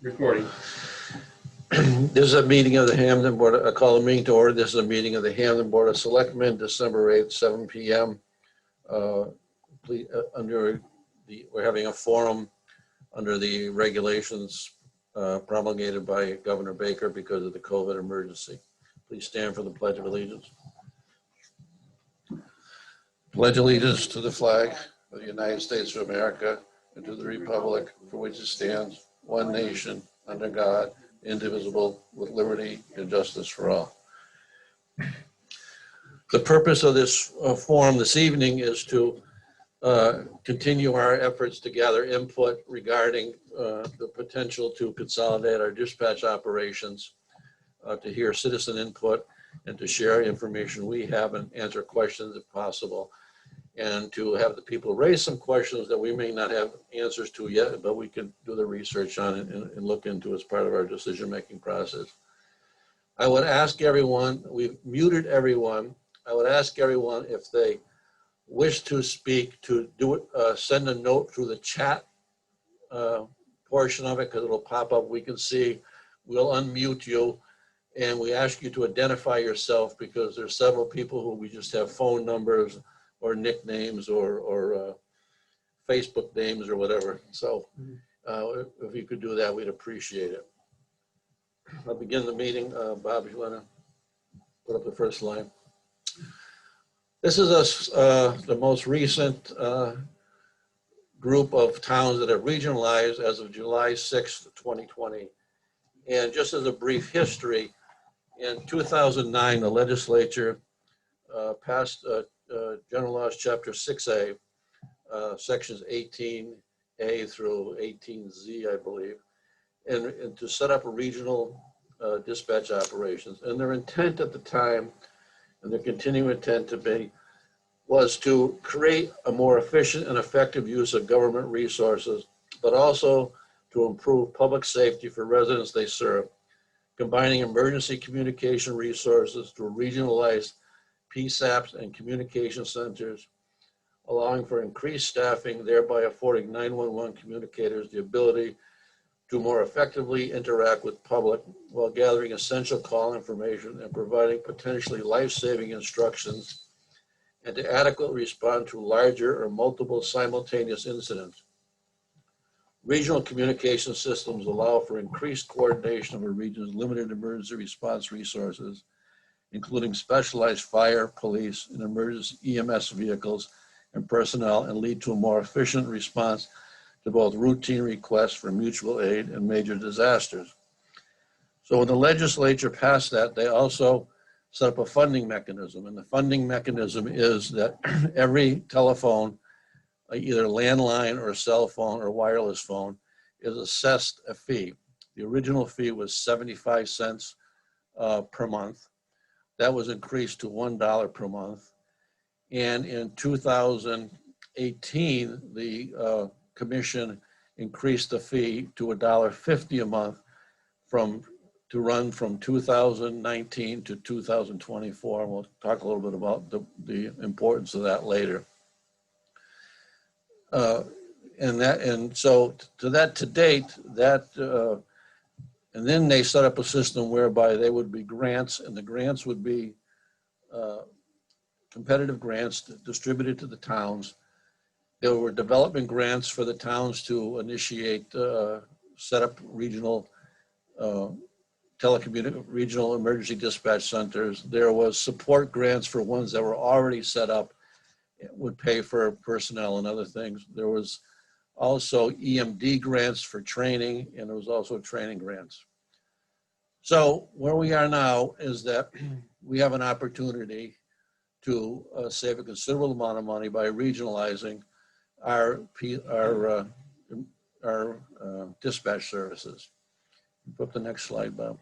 Recording. This is a meeting of the Hampden Board. I call the meeting to order. This is a meeting of the Hampden Board of Selectmen, December 8th, 7 p.m. Please, we're having a forum under the regulations promulgated by Governor Baker because of the COVID emergency. Please stand for the Pledge of Allegiance. Pledge allegiance to the flag of the United States of America and to the republic for which it stands, one nation, under God, indivisible, with liberty and justice for all. The purpose of this forum this evening is to continue our efforts to gather input regarding the potential to consolidate our dispatch operations, to hear citizen input, and to share information we have and answer questions if possible, and to have the people raise some questions that we may not have answers to yet, but we can do the research on it and look into as part of our decision-making process. I would ask everyone, we've muted everyone, I would ask everyone if they wish to speak to do it, send a note through the chat portion of it, because it'll pop up. We can see, we'll unmute you, and we ask you to identify yourself because there's several people who we just have phone numbers or nicknames or Facebook names or whatever. So if you could do that, we'd appreciate it. I'll begin the meeting. Bob, if you want to put up the first line. This is the most recent group of towns that have regionalized as of July 6th, 2020. And just as a brief history, in 2009, the legislature passed General Laws Chapter 6A, sections 18A through 18Z, I believe, and to set up a regional dispatch operations. And their intent at the time, and their continuing intent to be, was to create a more efficient and effective use of government resources, but also to improve public safety for residents they serve, combining emergency communication resources through regionalized PSAPs and communication centers, allowing for increased staffing, thereby affording 911 communicators the ability to more effectively interact with public while gathering essential call information and providing potentially life-saving instructions, and to adequately respond to larger or multiple simultaneous incidents. Regional communication systems allow for increased coordination of a region's limited emergency response resources, including specialized fire, police, and emergency EMS vehicles and personnel, and lead to a more efficient response to both routine requests for mutual aid and major disasters. So when the legislature passed that, they also set up a funding mechanism. And the funding mechanism is that every telephone, either landline or cell phone or wireless phone, is assessed a fee. The original fee was 75 cents per month. That was increased to $1 per month. And in 2018, the commission increased the fee to $1.50 a month to run from 2019 to 2024. And we'll talk a little bit about the importance of that later. And so to date, and then they set up a system whereby they would be grants, and the grants would be competitive grants distributed to the towns. There were development grants for the towns to initiate, set up regional regional emergency dispatch centers. There was support grants for ones that were already set up, would pay for personnel and other things. There was also EMD grants for training, and there was also training grants. So where we are now is that we have an opportunity to save a considerable amount of money by regionalizing our dispatch services. Put up the next slide, Bob.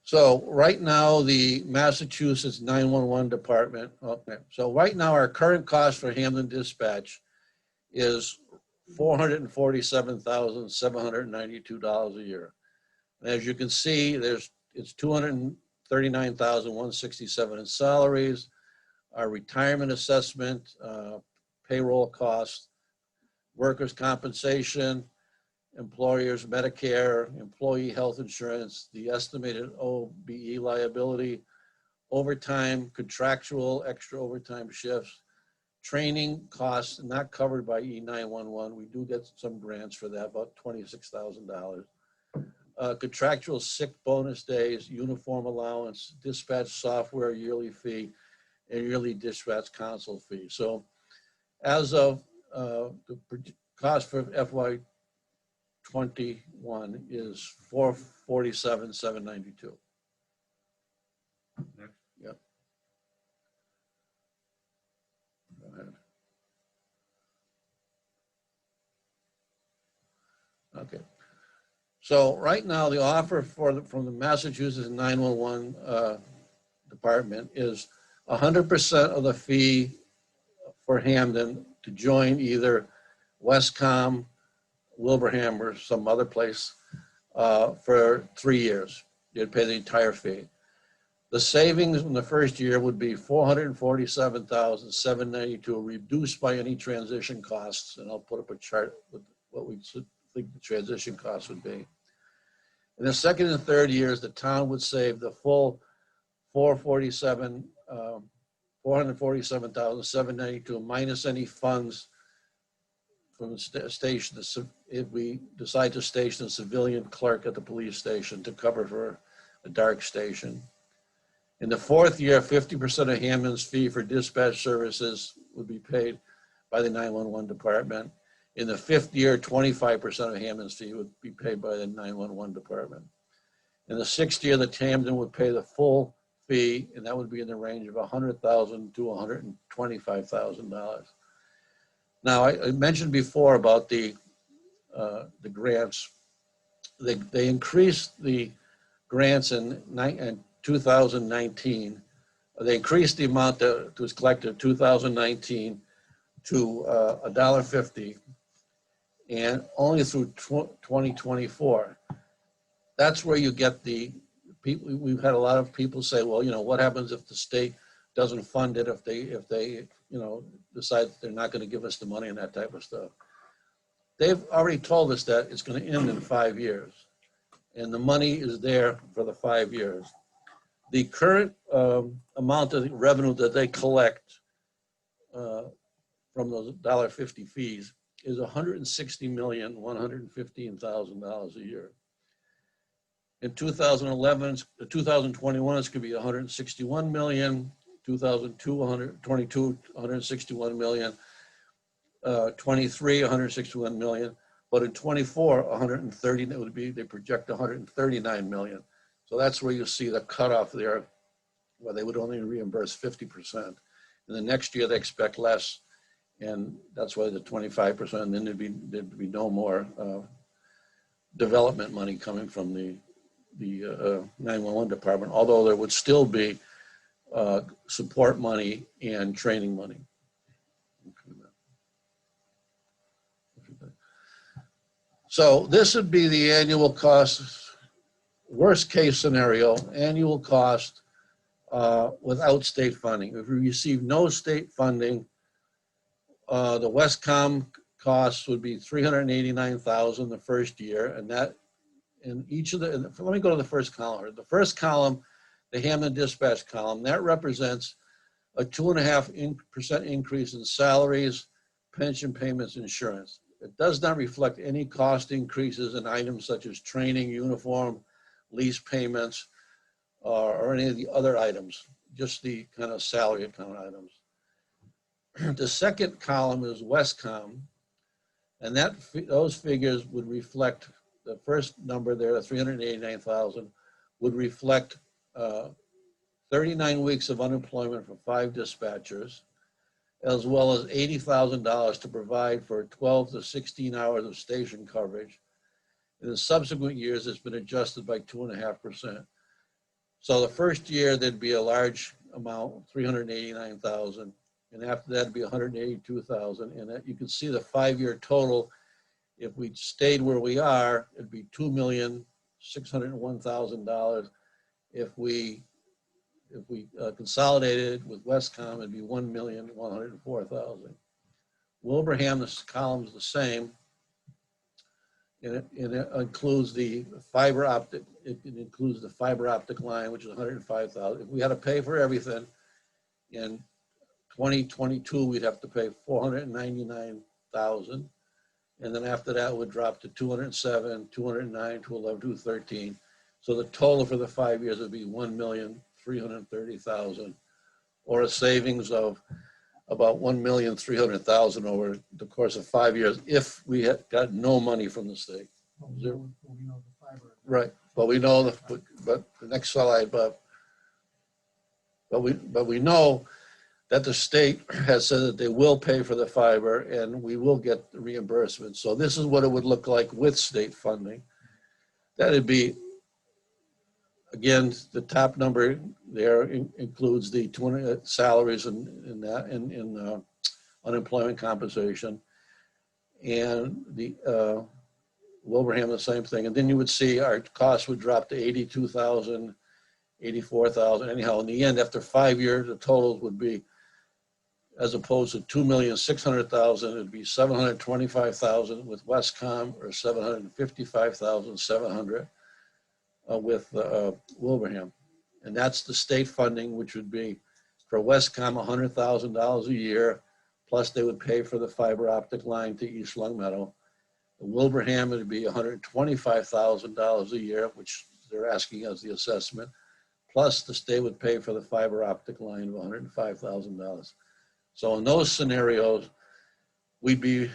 So right now, the Massachusetts 911 department, okay. So right now, our current cost for Hampden Dispatch is $447,792 a year. And as you can see, it's $239,167 in salaries. Our retirement assessment, payroll costs, workers' compensation, employers' Medicare, employee health insurance, the estimated OBE liability, overtime, contractual, extra overtime shifts, training costs not covered by E911. We do get some grants for that, about $26,000. Contractual sick bonus days, uniform allowance, dispatch software yearly fee, and yearly dispatch console fee. So as of the cost for FY21 is $447,792. Yep. Go ahead. Okay. So right now, the offer from the Massachusetts 911 department is 100% of the fee for Hampden to join either Westcom, Wilbraham, or some other place for 3 years. You'd pay the entire fee. The savings in the first year would be $447,792, reduced by any transition costs. And I'll put up a chart with what we think the transition costs would be. In the second and third years, the town would save the full $447,792 minus any funds from the station if we decide to station a civilian clerk at the police station to cover for a dark station. In the fourth year, 50% of Hampden's fee for dispatch services would be paid by the 911 department. In the fifth year, 25% of Hampden's fee would be paid by the 911 department. In the sixth year, the Hampden would pay the full fee, and that would be in the range of $100,000 to $125,000. Now, I mentioned before about the grants. They increased the grants in 2019. They increased the amount that was collected in 2019 to $1.50, and only through 2024. That's where you get the people. We've had a lot of people say, well, you know, what happens if the state doesn't fund it, if they decide they're not going to give us the money and that type of stuff. They've already told us that it's going to end in 5 years, and the money is there for the 5 years. The current amount of revenue that they collect from those $1.50 fees is $160,115,000 a year. In 2021, it's going to be 161 million. 2022, 161 million. 23, 161 million. But in 24, 130. It would be. They project 139 million. So that's where you see the cutoff there, where they would only reimburse 50%. And the next year they expect less, and that's why the 25%. And then there'd be no more development money coming from the 911 department, although there would still be support money and training money. So this would be the annual cost, worst case scenario, annual cost without state funding. If we receive no state funding, the Westcom costs would be $389,000 the first year, and that in each of the, let me go to the first column. The first column, the Hampden dispatch column, that represents a 2.5% increase in salaries, pension payments, insurance. It does not reflect any cost increases in items such as training, uniform, lease payments, or any of the other items, just the kind of salary account items. The second column is Westcom, and those figures would reflect the first number there, the 389,000, would reflect 39 weeks of unemployment for 5 dispatchers, as well as $80,000 to provide for 12 to 16 hours of station coverage. In the subsequent years, it's been adjusted by 2.5%. So the first year, there'd be a large amount, 389,000, and after that, it'd be 182,000. And that, you can see the 5-year total. If we stayed where we are, it'd be $2,601,000. If we consolidated with Westcom, it'd be $1,104,000. Wilbraham, this column is the same. And it includes the fiber optic. It includes the fiber optic line, which is 105,000. If we had to pay for everything in 2022, we'd have to pay 499,000, and then after that, it would drop to 207, 209, 211, 213. So the total for the 5 years would be 1,330,000, or a savings of about 1,300,000 over the course of 5 years if we had got no money from the state. Right, but we know but the next slide, but we know that the state has said that they will pay for the fiber and we will get the reimbursement. So this is what it would look like with state funding. That'd be, again, the top number there includes the 200 salaries and that in unemployment compensation, and the Wilbraham the same thing. And then you would see our cost would drop to 82,000, 84,000. Anyhow, in the end, after 5 years, the totals would be, as opposed to 2,600,000, it'd be 725,000 with Westcom, or 755,700 with Wilbraham. And that's the state funding, which would be for Westcom $100,000 a year, plus they would pay for the fiber optic line to East Longmeadow. Wilbraham would be $125,000 a year, which they're asking as the assessment, plus the state would pay for the fiber optic line of $105,000. So in those scenarios, we'd be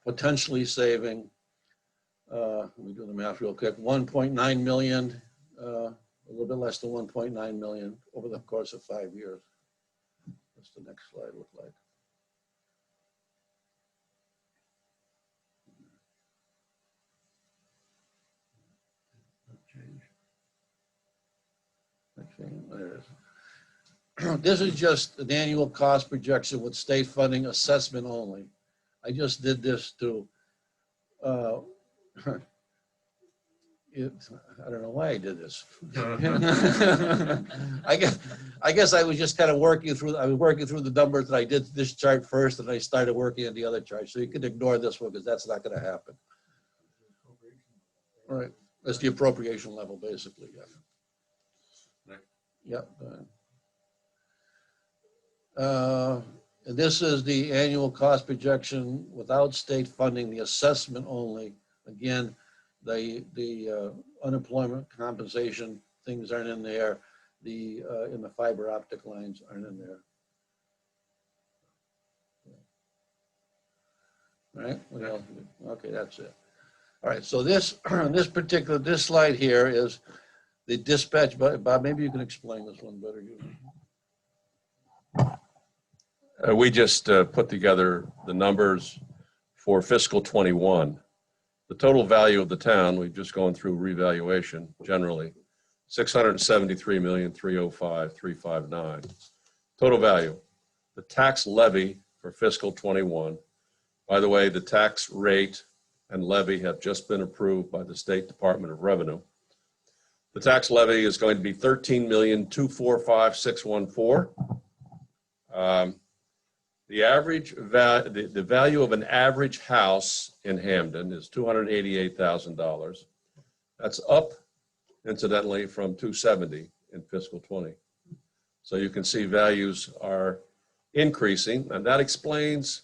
potentially saving, let me do the math real quick, 1.9 million, a little bit less than 1.9 million over the course of 5 years. What's the next slide look like? There it is. This is just an annual cost projection with state funding assessment only. I just did this to, I don't know why I did this. I guess I was just kind of working through the numbers, that I did this chart first and I started working on the other chart. So you can ignore this one because that's not going to happen. Right. That's the appropriation level, basically. Yeah. Yep. And this is the annual cost projection without state funding, the assessment only. Again, the unemployment compensation things aren't in there. The in the fiber optic lines aren't in there. All right. Well, okay, that's it. All right. So this this slide here is the dispatch. Bob, maybe you can explain this one better. We just put together the numbers for fiscal 21. The total value of the town, we've just gone through revaluation generally, $673,305,359. Total value. The tax levy for fiscal 21. By the way, the tax rate and levy have just been approved by the State Department of Revenue. The tax levy is going to be $13,245,614. The average the value of an average house in Hampden is $288,000. That's up, incidentally, from $270,000 in fiscal 20. So you can see values are increasing, and that explains,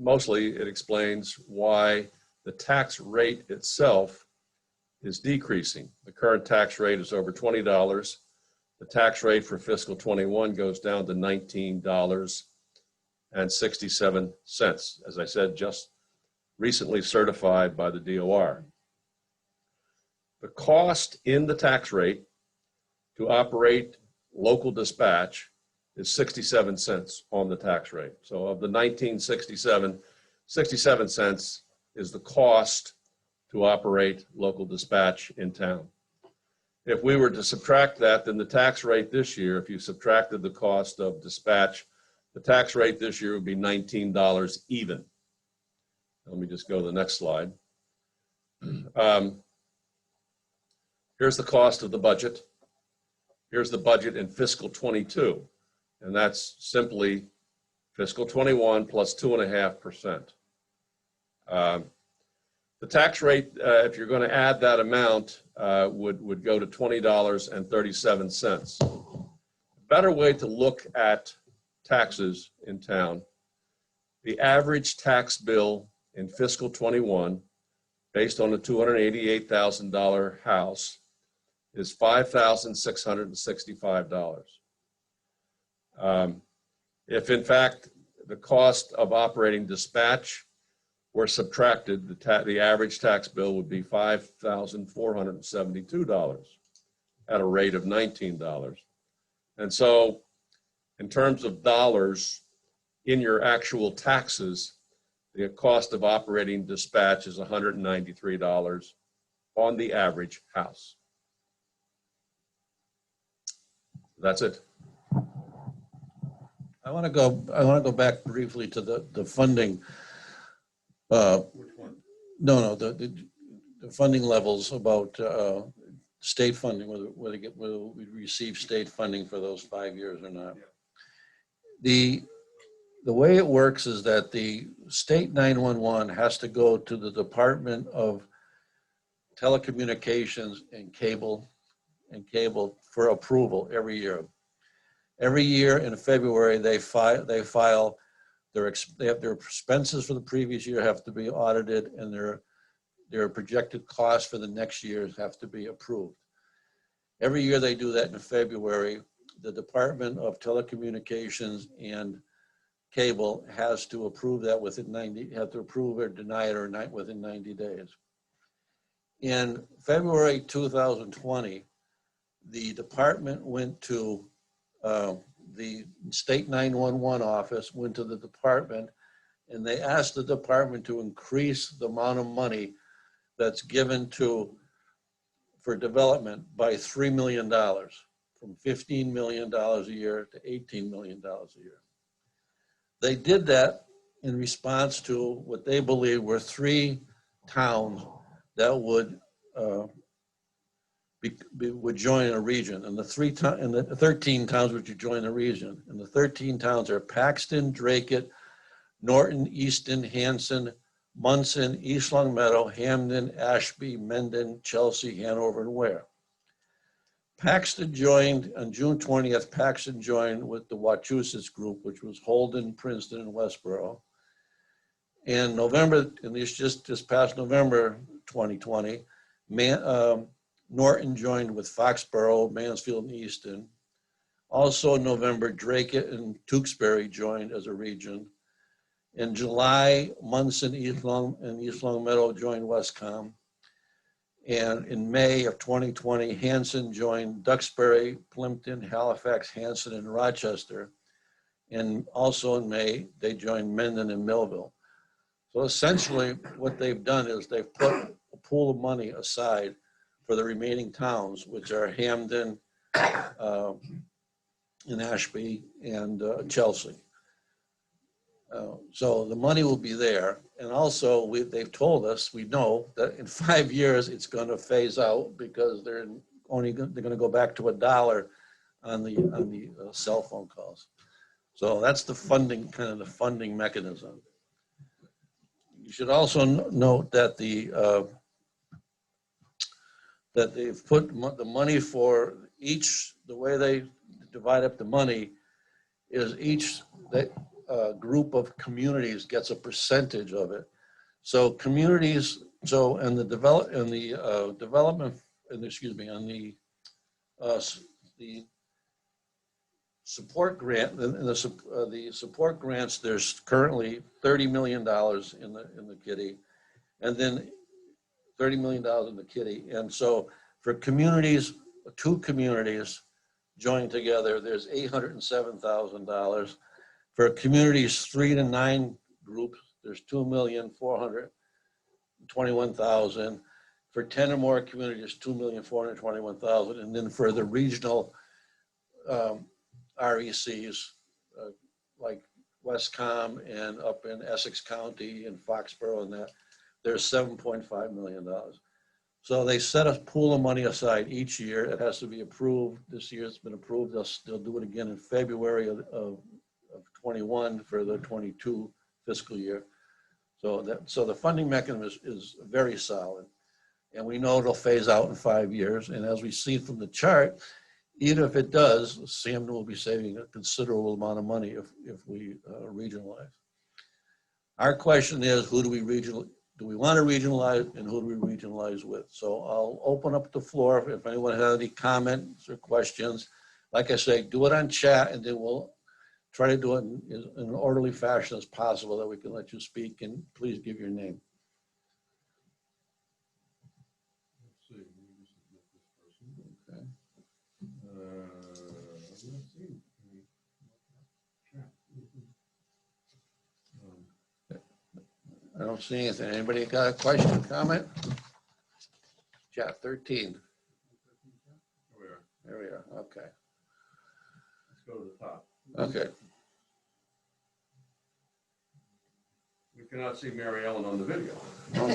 mostly it explains why the tax rate itself is decreasing. The current tax rate is over $20. The tax rate for fiscal 21 goes down to $19.67, as I said, just recently certified by the DOR. The cost in the tax rate to operate local dispatch is 67 cents on the tax rate. So of the 1967, 67 cents is the cost to operate local dispatch in town. If we were to subtract that, then the tax rate this year, if you subtracted the cost of dispatch, the tax rate this year would be $19 even. Let me just go to the next slide. Here's the cost of the budget. Here's the budget in fiscal 22. And that's simply fiscal 21 plus 2.5%. The tax rate, if you're going to add that amount, would go to $20.37. A better way to look at taxes in town, the average tax bill in fiscal 21, based on a $288,000 house, is $5,665. If in fact the cost of operating dispatch were subtracted, the average tax bill would be $5,472 at a rate of $19. And so in terms of dollars in your actual taxes, the cost of operating dispatch is $193 on the average house. That's it. I want to go back briefly to the funding. Which one? No, the funding levels about state funding, whether we receive state funding for those 5 years or not. Yeah. The way it works is that the state 911 has to go to the Department of Telecommunications and Cable for approval every year. Every year in February, they file their expenses for the previous year have to be audited, and their projected costs for the next year have to be approved. Every year they do that in February. The Department of Telecommunications and Cable has to approve that within have to approve or deny it or not within 90 days. In February 2020, the department went to the state 911 office, went to the department, and they asked the department to increase the amount of money that's given for development by $3 million, from $15 million a year to $18 million a year. They did that in response to what they believe were 3 towns that would join a region, and the 13 towns would join a region. And the 13 towns are Paxton, Dracut, Norton, Easton, Hanson, Munson, East Longmeadow, Hampden, Ashby, Mendon, Chelsea, Hanover, and Ware. Paxton joined on June 20th. Paxton joined with the Wachusett group, which was Holden, Princeton, and Westboro. In November, and this past November 2020, Norton joined with Foxborough, Mansfield, and Easton. Also in November, Dracut and Tewksbury joined as a region. In July, Munson and East Longmeadow joined Westcom. And in May of 2020, Hanson joined Duxbury, Plimpton, Halifax, Hanson, and Rochester. And also in May, they joined Mendon and Millville. So essentially what they've done is they've put a pool of money aside for the remaining towns, which are Hampden, and Ashby, and Chelsea. So the money will be there. And also they've told us, we know that in 5 years, it's going to phase out because they're going to go back to $1 on the cell phone calls. So that's the funding, kind of the funding mechanism. You should also note that that they've put the money for each, the way they divide up the money is each group of communities gets a percentage of it. So communities, and the support grant, the support grants, there's currently $30 million in the kitty, and then $30 million in the kitty. And so for communities, 2 communities joined together, there's $807,000. For communities 3 to 9 groups, there's $2,421,000. For 10 or more communities, $2,421,000. And then for the regional RECs, like Westcom and up in Essex County and Foxborough and that, there's $7.5 million. So they set a pool of money aside each year. It has to be approved. This year it's been approved. They'll do it again in February of 21 for the 22 fiscal year. So the funding mechanism is very solid. And we know it'll phase out in 5 years. And as we see from the chart, even if it does, Hampden will be saving a considerable amount of money if we regionalize. Our question is, who do we want to regionalize, and who do we regionalize with? So I'll open up the floor if anyone has any comments or questions. Like I say, do it on chat, and then we'll try to do it in an orderly fashion as possible that we can let you speak, and please give your name. Let's see. Okay. Let's see. I don't see anything. Anybody got a question, comment? Chat 13. There we are. Okay. Let's go to the top. Okay. We cannot see Mary Ellen on the video. All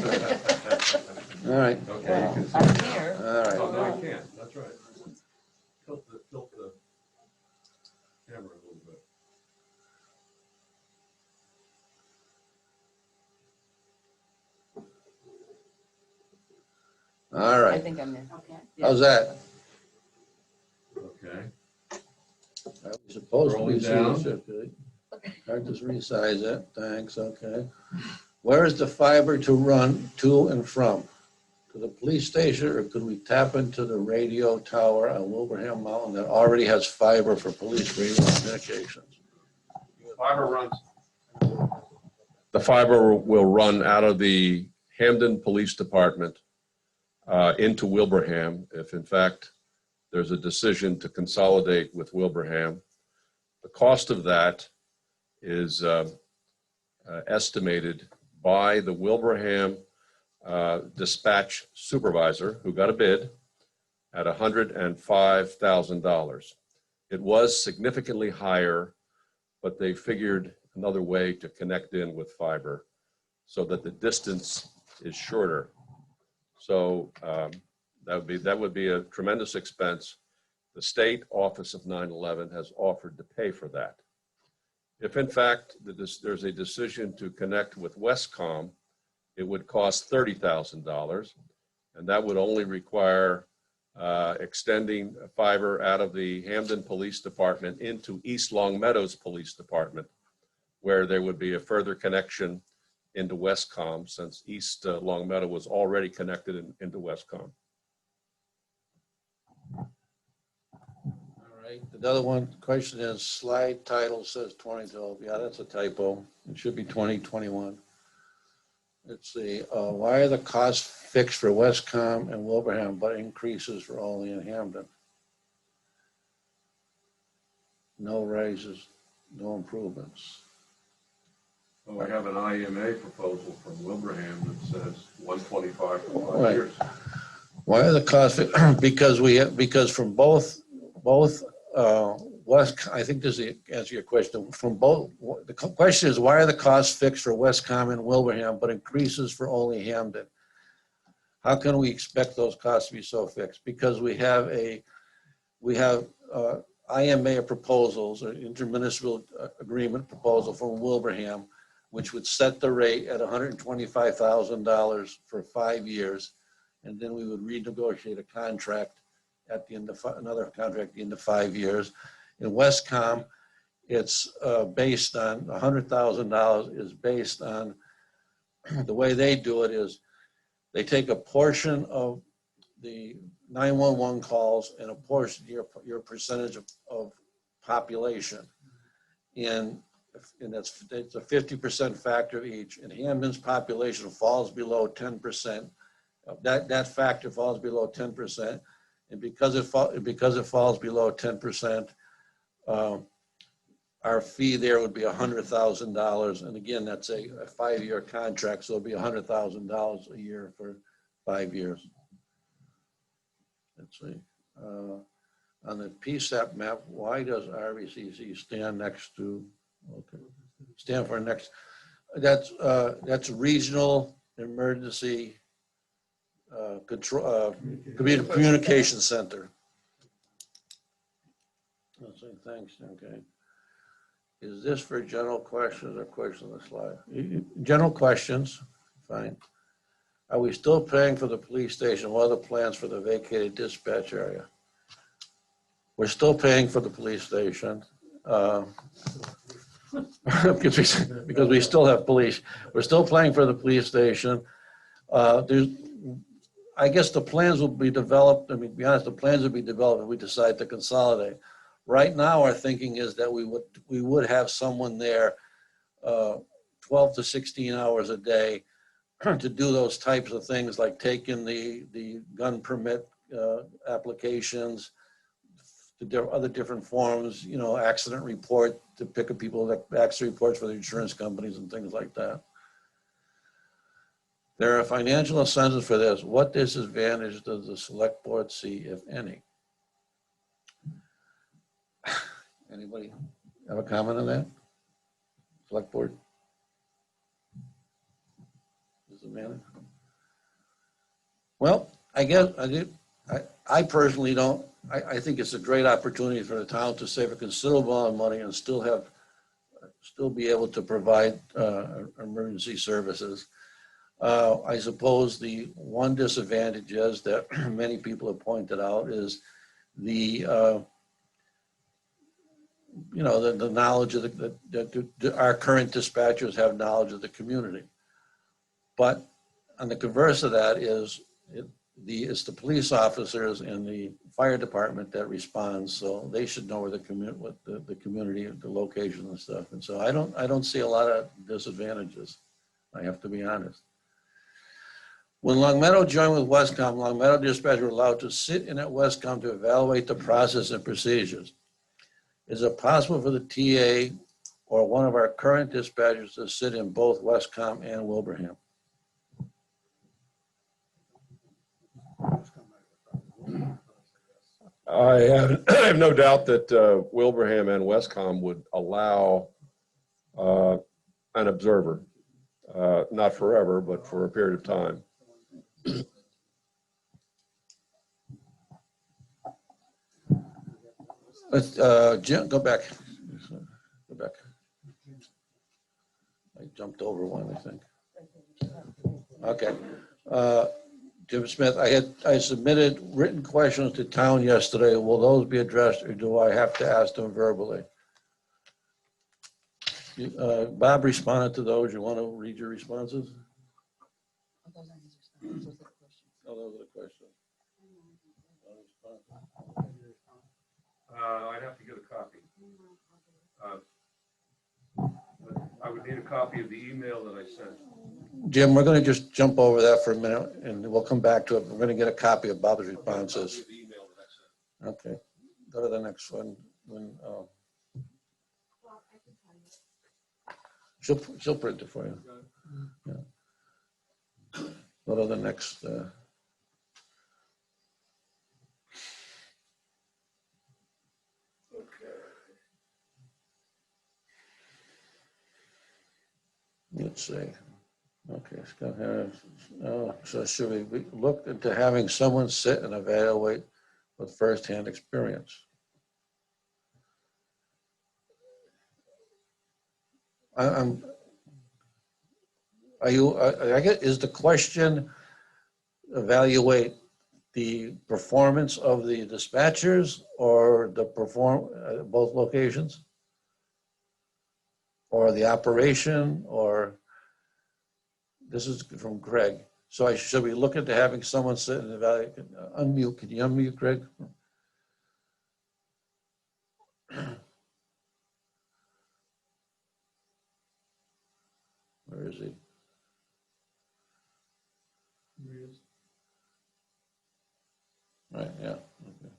right. Okay, you can see. I'm here. All right. Oh, no, you can't. That's right. Tilt the camera a little bit. All I right. think I'm in. Okay. How's that? Okay. That was supposed to be Scrolling down. good. I just resize it. Thanks. Okay. Where is the fiber to run to and from? To the police station, or could we tap into the radio tower on Wilbraham Mountain that already has fiber for police radio communications? Fiber runs. The fiber will run out of the Hampden Police Department into Wilbraham if, in fact, there's a decision to consolidate with Wilbraham. The cost of that is estimated by the Wilbraham dispatch supervisor, who got a bid, at $105,000. It was significantly higher, but they figured another way to connect in with fiber so that the distance is shorter. So that would be a tremendous expense. The state office of 9/11 has offered to pay for that. If in fact there's a decision to connect with Westcom, it would cost $30,000, and that would only require extending fiber out of the Hampden Police Department into East Long Meadows Police Department, where there would be a further connection into Westcom, since East Long Meadow was already connected into Westcom. All right. Another one question is, slide title says 2012. Yeah, that's a typo. It should be 2021. Let's see. Why are the costs fixed for Westcom and Wilbraham, but increases for only in Hampden? No raises, no improvements. Well, we have an IMA proposal from Wilbraham that says 125 for 5 Right. years. Why are the costs? Because from both West, I think this is the answer to your question. From both, the question is, why are the costs fixed for Westcom and Wilbraham, but increases for only Hampden? How can we expect those costs to be so fixed? Because we have IMA proposals, or intermunicipal agreement proposal from Wilbraham, which would set the rate at $125,000 for 5 years. And then we would renegotiate a contract at the end of another contract at the end of 5 years. In Westcom, it's based on $100,000 is based on the way they do it is they take a portion of the 911 calls and a portion your percentage of population, and it's a 50% factor of each. And Hampden's population falls below 10%. That factor falls below 10%, and because it falls below 10%, our fee there would be $100,000. And again, that's a 5-year contract, so it'll be $100,000 a year for 5 years. Let's see. On the PSAP map, why does RVCC stand next to? Okay, stand for next. That's Regional Emergency Control Communication Center. Let's see, thanks. Okay. Is this for general questions or questions on the slide? General questions, fine. Are we still paying for the police station? What are the plans for the vacated dispatch area? We're still paying for the police station. Because we still have police. We're still paying for the police station. I guess the plans will be developed. I mean, to be honest, the plans will be developed if we decide to consolidate. Right now, our thinking is that we would have someone there 12 to 16 hours a day to do those types of things, like taking the gun permit applications, the other different forms, you know, accident report to pick up people, like accident reports for the insurance companies and things like that. There are financial incentives for this. What disadvantage does the select board see, if any? Anybody have a comment on that? Select board? Disadvantage? Well, I guess I personally don't. I think it's a great opportunity for the town to save a considerable amount of money and still be able to provide emergency services. I suppose the one disadvantage is that many people have pointed out is the knowledge of that our current dispatchers have knowledge of the community. But on the converse of that is it's the police officers and the fire department that responds, so they should know where the community, the location and stuff. And so I don't see a lot of disadvantages. I have to be honest. When Longmeadow joined with Westcom, Longmeadow dispatchers were allowed to sit in at Westcom to evaluate the process and procedures. Is it possible for the TA or one of our current dispatchers to sit in both Westcom and Wilbraham? I have no doubt that Wilbraham and Westcom would allow an observer, not forever, but for a period of time. Let's, Jim, go back. Go back. I jumped over one, I think. Okay. Jim Smith, I submitted written questions to town yesterday. Will those be addressed, or do I have to ask them verbally? Bob responded to those. You want to read your responses? Oh, those are the questions. I'd have to get a copy. I would need a copy of the email that I sent. Jim, we're going to just jump over that for a minute, and we'll come back to it. We're going to get a copy of Bob's responses. Okay, go to the next one. She'll print it for you. Yeah. Go to the next. Let's see. Okay, it's going to have, so should we look into having someone sit and evaluate with firsthand experience? I guess, is the question evaluate the performance of the dispatchers or both locations? Or the operation, or this is from Greg. So should we look into having someone sit and evaluate? Unmute, can you unmute, Greg? Where is he? Right, yeah. Okay.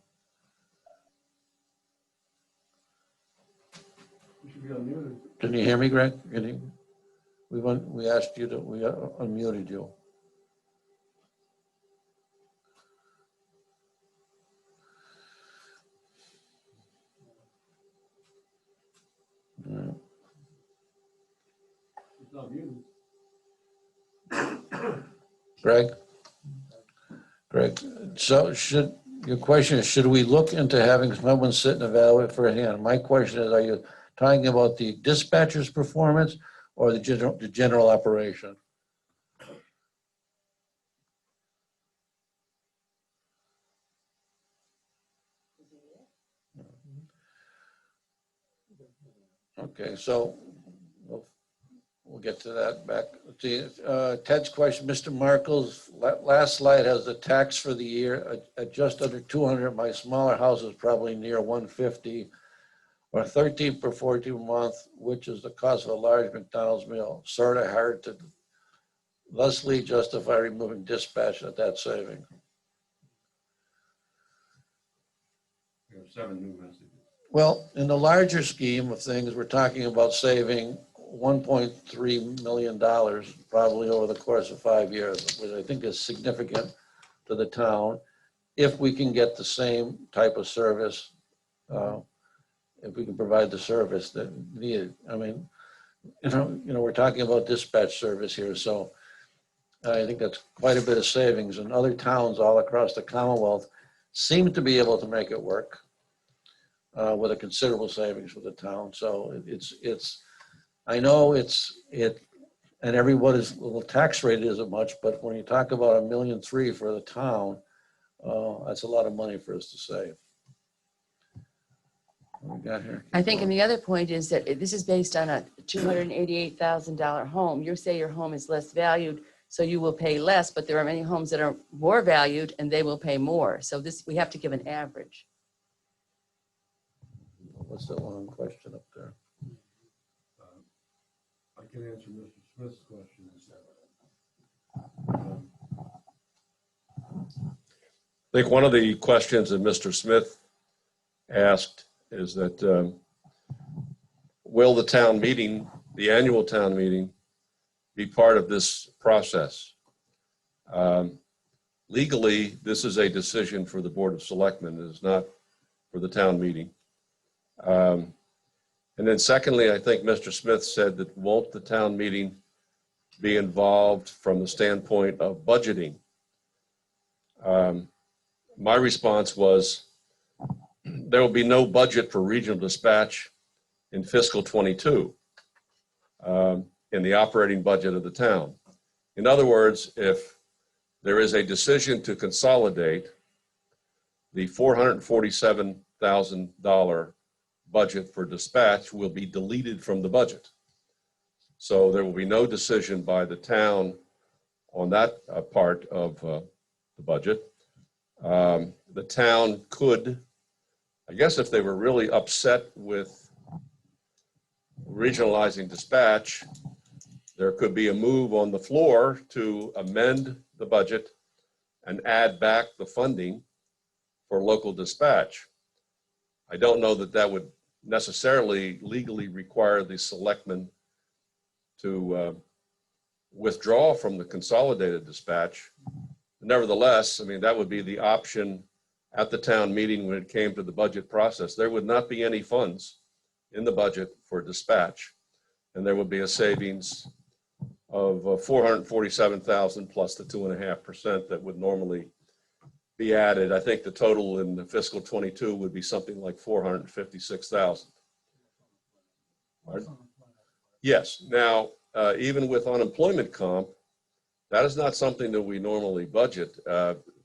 You should be unmuted. Can you hear me, Greg? We asked you to, we unmuted you. Right. It's not muted. Greg, so your question is, should we look into having someone sit and evaluate for a hand? My question is, talking about the dispatcher's performance or the general operation? Okay, so we'll get to that back. Ted's question, Mr. Markle's last slide has the tax for the year at just under 200. My smaller house is probably near 150 or 13 per 14 month, which is the cost of a large McDonald's meal. Sort of hard to thusly justify removing dispatch at that saving. We have 7 new messages. Well, in the larger scheme of things, we're talking about saving $1.3 million probably over the course of 5 years, which I think is significant to the town if we can get the same type of service, if we can provide the service that needed. I mean, we're talking about dispatch service here, so I think that's quite a bit of savings, and other towns all across the Commonwealth seem to be able to make it work with a considerable savings for the town. So I know and everybody's little tax rate isn't much, but when you talk about $1.3 million for the town, that's a lot of money for us to save. What we got here? I think, and the other point is that this is based on a $288,000 home. You say your home is less valued, so you will pay less, but there are many homes that are more valued and they will pay more. So we have to give an average. What's that long question up there? I can answer Mr. Smith's question. I think one of the questions that Mr. Smith asked is that will the town meeting, the annual town meeting, be part of this process? Legally, this is a decision for the Board of Selectmen. It is not for the town meeting. And then secondly, I think Mr. Smith said that won't the town meeting be involved from the standpoint of budgeting? My response was there will be no budget for regional dispatch in fiscal 22 in the operating budget of the town. In other words, if there is a decision to consolidate, the $447,000 budget for dispatch will be deleted from the budget. So there will be no decision by the town on that part of the budget. The town could, I guess if they were really upset with regionalizing dispatch, there could be a move on the floor to amend the budget and add back the funding for local dispatch. I don't know that that would necessarily legally require the selectmen to withdraw from the consolidated dispatch. Nevertheless, I mean, that would be the option at the town meeting when it came to the budget process. There would not be any funds in the budget for dispatch, and there would be a savings of 447,000 plus the 2.5% that would normally be added. I think the total in the fiscal 22 would be something like 456,000. Yes. Now, even with unemployment comp, that is not something that we normally budget.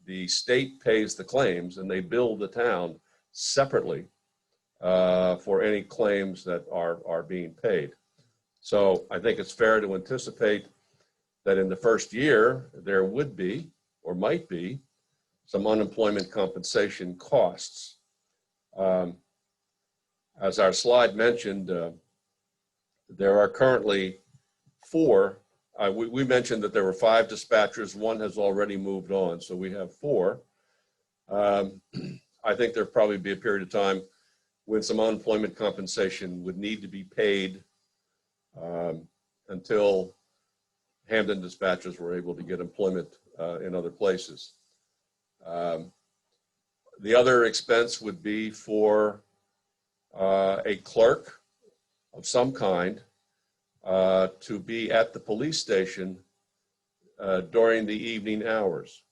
The state pays the claims and they bill the town separately for any claims that are being paid. So I think it's fair to anticipate that in the first year, there would be, or might be, some unemployment compensation costs. As our slide mentioned, there are currently 4. We mentioned that there were 5 dispatchers. 1 has already moved on, so we have 4. I think there'll probably be a period of time when some unemployment compensation would need to be paid until Hampden dispatchers were able to get employment in other places. The other expense would be for a clerk of some kind to be at the police station during the evening hours.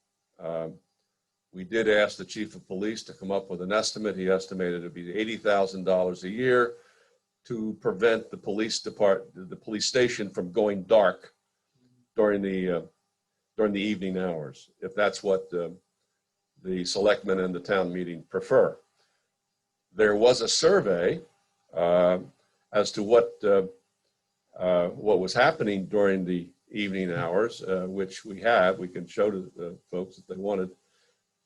We did ask the chief of police to come up with an estimate. He estimated it would be $80,000 a year to prevent the police station from going dark during the evening hours, if that's what the selectmen and the town meeting prefer. There was a survey as to what was happening during the evening hours, which we can show to folks if they wanted.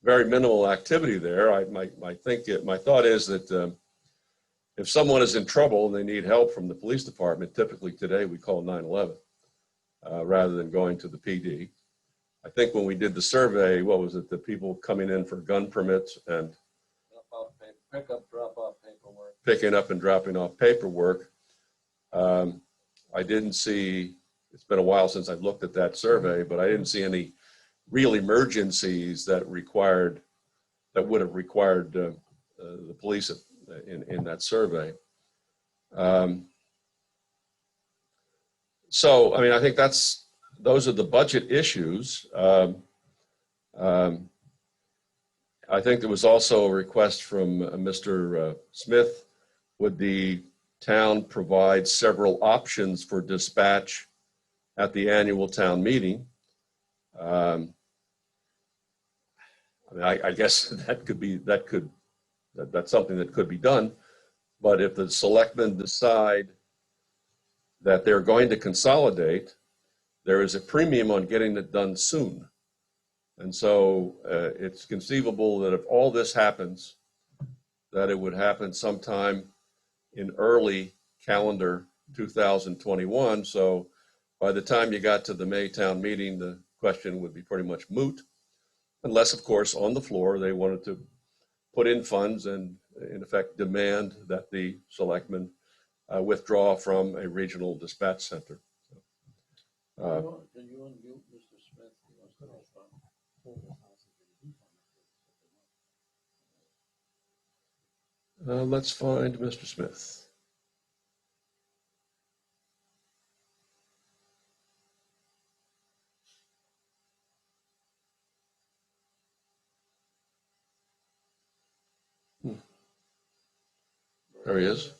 Very minimal activity there. My thought is that if someone is in trouble and they need help from the police department, typically today we call 911 rather than going to the PD. I think when we did the survey, what was it? The people coming in for gun permits and Pick up, drop off paperwork. picking up and dropping off paperwork. I didn't see, it's been a while since I've looked at that survey, but I didn't see any real emergencies that would have required the police in that survey. So, I mean, I think those are the budget issues. I think there was also a request from Mr. Smith. Would the town provide several options for dispatch at the annual town meeting? I mean, I guess that's something that could be done. But if the selectmen decide that they're going to consolidate, there is a premium on getting it done soon. And so it's conceivable that if all this happens, that it would happen sometime in early calendar 2021. So by the time you got to the May town meeting, the question would be pretty much moot, unless, of course, on the floor, they wanted to put in funds and, in effect, demand that the selectmen withdraw from a regional dispatch center. Can you unmute Mr. Smith? Let's find Mr. Smith. There he is.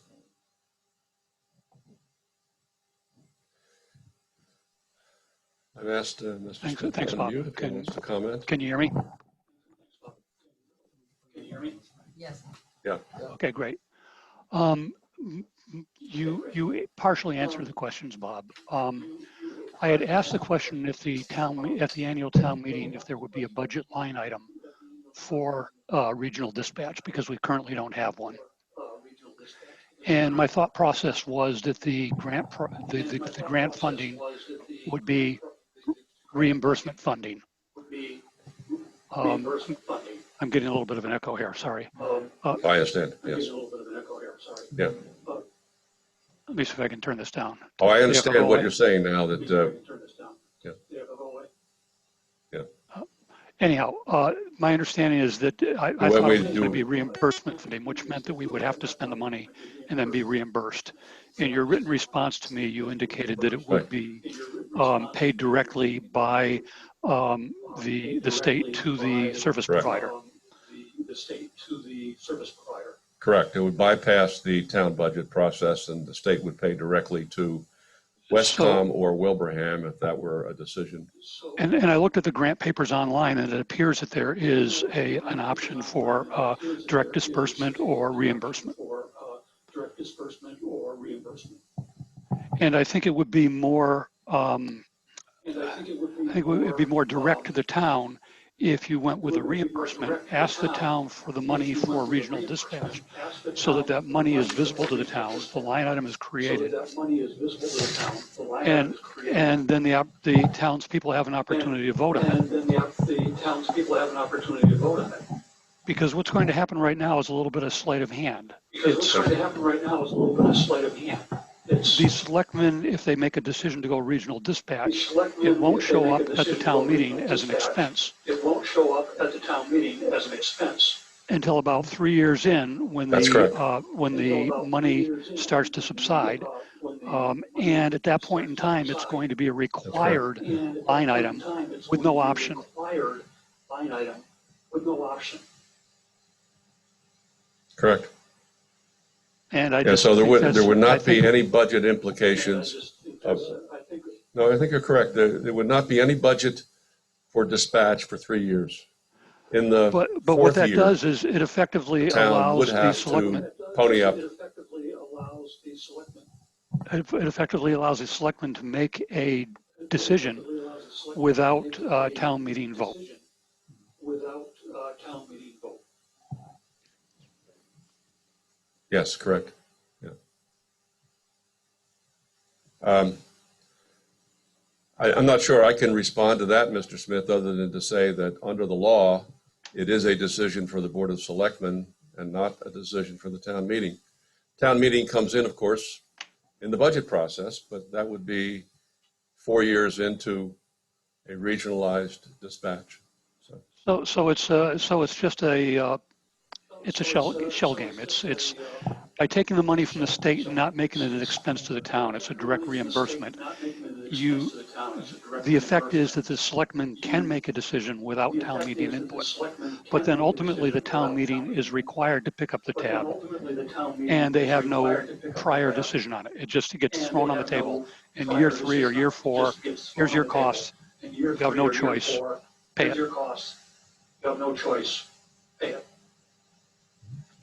I've asked Mr. Smith Thanks, to Bob. unmute if he wants to comment. Can you hear me? Can you hear me? Yes. Yeah. Okay, great. You partially answered the questions, Bob. I had asked the question if at the annual town meeting, if there would be a budget line item for regional dispatch, because we currently don't have one. And my thought process was that the grant funding would be reimbursement funding. I'm getting a little bit of an echo here, sorry. I understand, yes. Yeah. Let me see if I can turn this down. Oh, I understand what you're saying now that, yeah. Anyhow, my understanding is that I thought it was going to be reimbursement funding, which meant that we would have to spend the money and then be reimbursed. In your written response to me, you indicated that it would be paid directly by the state to the service provider. Correct. It would bypass the town budget process and the state would pay directly to Westcom or Wilbraham if that were a decision. And I looked at the grant papers online, and it appears that there is an option for direct disbursement or reimbursement. And I think it would be more. I think it would be more direct to the town if you went with a reimbursement. Ask the town for the money for regional dispatch, so that that money is visible to the town. The line item is created, and then the townspeople have an opportunity to vote on it. Because what's going to happen right now is a little bit of sleight of hand. These selectmen, if they make a decision to go regional dispatch, it won't show up at the town meeting as an expense. Until about 3 years in, when the money starts to subside. And at that point in time, it's going to be a required line item with no option. Correct. And I Yeah, just so there think would, that's, there would I not be think, any budget implications of, no, I think you're correct. There would not be any budget for dispatch for 3 years. In the but what fourth that year, does is it the effectively town would allows the have selectmen, to pony up. it effectively allows the selectmen to make a decision without town meeting vote. Yes, correct. Yeah. Um, I'm not sure I can respond to that, Mr. Smith, other than to say that under the law, it is a decision for the Board of Selectmen and not a decision for the town meeting. Town meeting comes in, of course, in the budget process, but that would be 4 years into a regionalized dispatch. So it's just it's a shell game. It's by taking the money from the state and not making it an expense to the town. It's a direct reimbursement. The effect is that the selectmen can make a decision without town meeting input, but then ultimately the town meeting is required to pick up the tab, and they have no prior decision on it. It gets thrown on the table in year 3 or year 4. Here's your costs. You have no choice. Pay it.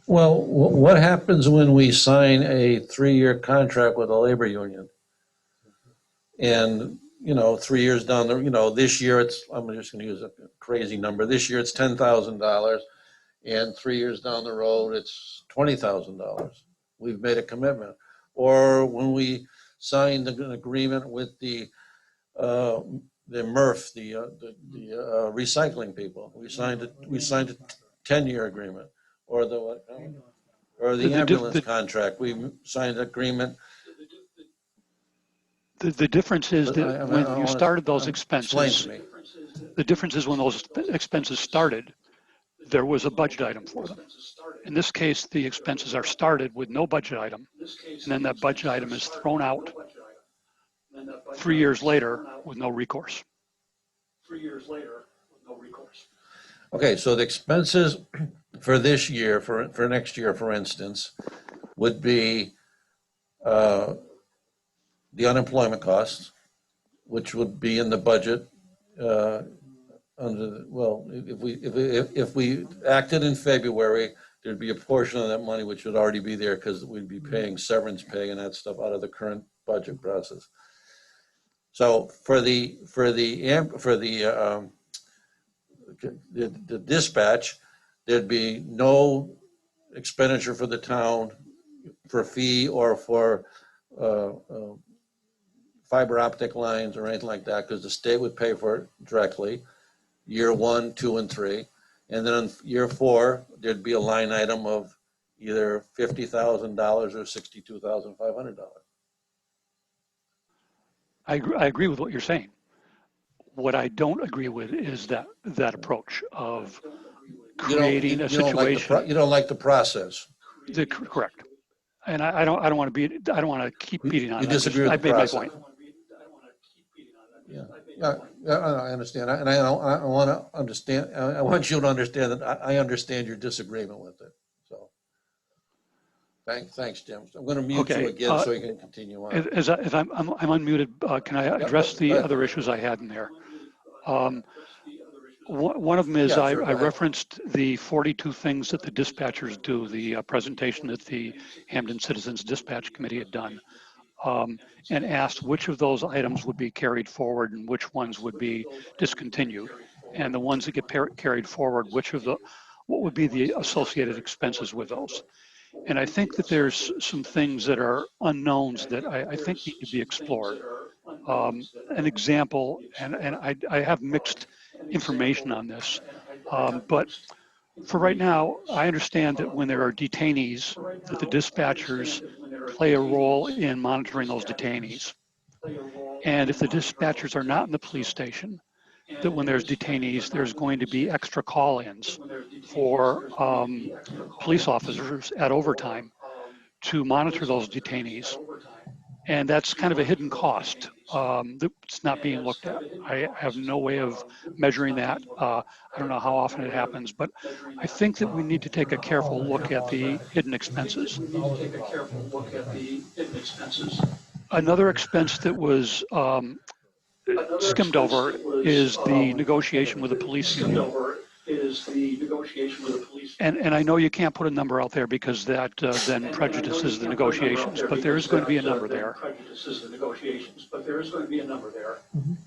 Well, what happens when we sign a 3-year contract with a labor union? And, 3 years down this year I'm just going to use a crazy number. This year it's $10,000, and 3 years down the road it's $20,000. We've made a commitment. Or when we signed an agreement with the MRF, the recycling people, we signed a 10-year agreement. Or the ambulance contract, we signed an agreement. The difference is that when you started those Explain expenses, to me. the difference is when those expenses started, there was a budget item for them. In this case, the expenses are started with no budget item, and then that budget item is thrown out 3 years later with no recourse. Okay, so the expenses for this year, for next year, for instance, would be the unemployment costs, which would be in the budget if we acted in February, there'd be a portion of that money which would already be there because we'd be paying severance pay and that stuff out of the current budget process. So for the dispatch, there'd be no expenditure for the town for fee or for fiber optic lines or anything like that, because the state would pay for it directly, year 1, 2, and 3. And then in year 4, there'd be a line item of either $50,000 or $62,500. I agree with what you're saying. What I don't agree with is that approach of creating a situation. You don't like the process. Correct. And I don't want to keep beating on it. You disagree with the process. I made my point. Yeah, I understand, and I want to understand. I want you to understand that I understand your disagreement with it. So, thanks, Jim. I'm going to mute you again so you can continue on. If I'm unmuted, can I address the other issues I had in there? One of them is I referenced the 42 things that the dispatchers do, the presentation that the Hampden Citizens Dispatch Committee had done, and asked which of those items would be carried forward and which ones would be discontinued. And the ones that get carried forward, what would be the associated expenses with those? And I think that there's some things that are unknowns that I think need to be explored. An example, and I have mixed information on this, but for right now, I understand that when there are detainees, that the dispatchers play a role in monitoring those detainees. And if the dispatchers are not in the police station, that when there's detainees, there's going to be extra call-ins for police officers at overtime to monitor those detainees And that's kind of a hidden cost that's not being looked at. I have no way of measuring that. I don't know how often it happens, but I think that we need to take a careful look at the hidden expenses. Another expense that was skimmed over is the negotiation with the police union. And I know you can't put a number out there because that then prejudices the negotiations, but there is going to be a number there.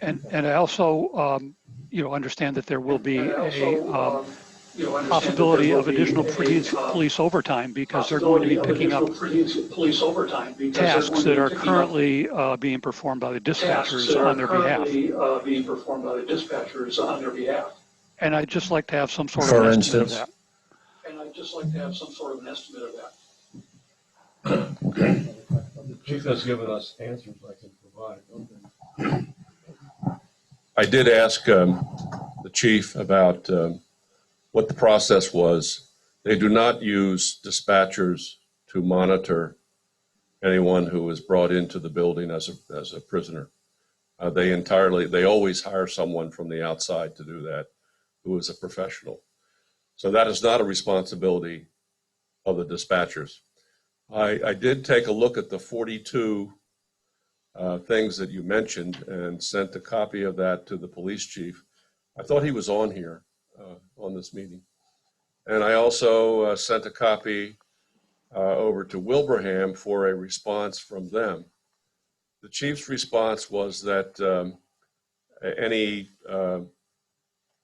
And I also, understand that there will be a possibility of additional police overtime because they're going to be picking up tasks that are currently being performed by the dispatchers on their behalf. And I'd just like to have some sort of an estimate of that. The chief has given us answers I can provide. I did ask the chief about what the process was. They do not use dispatchers to monitor anyone who is brought into the building as a prisoner. They always hire someone from the outside to do that, who is a professional. So that is not a responsibility of the dispatchers. I did take a look at the 42 things that you mentioned and sent a copy of that to the police chief. I thought he was on here on this meeting. And I also sent a copy over to Wilbraham for a response from them. The chief's response was that any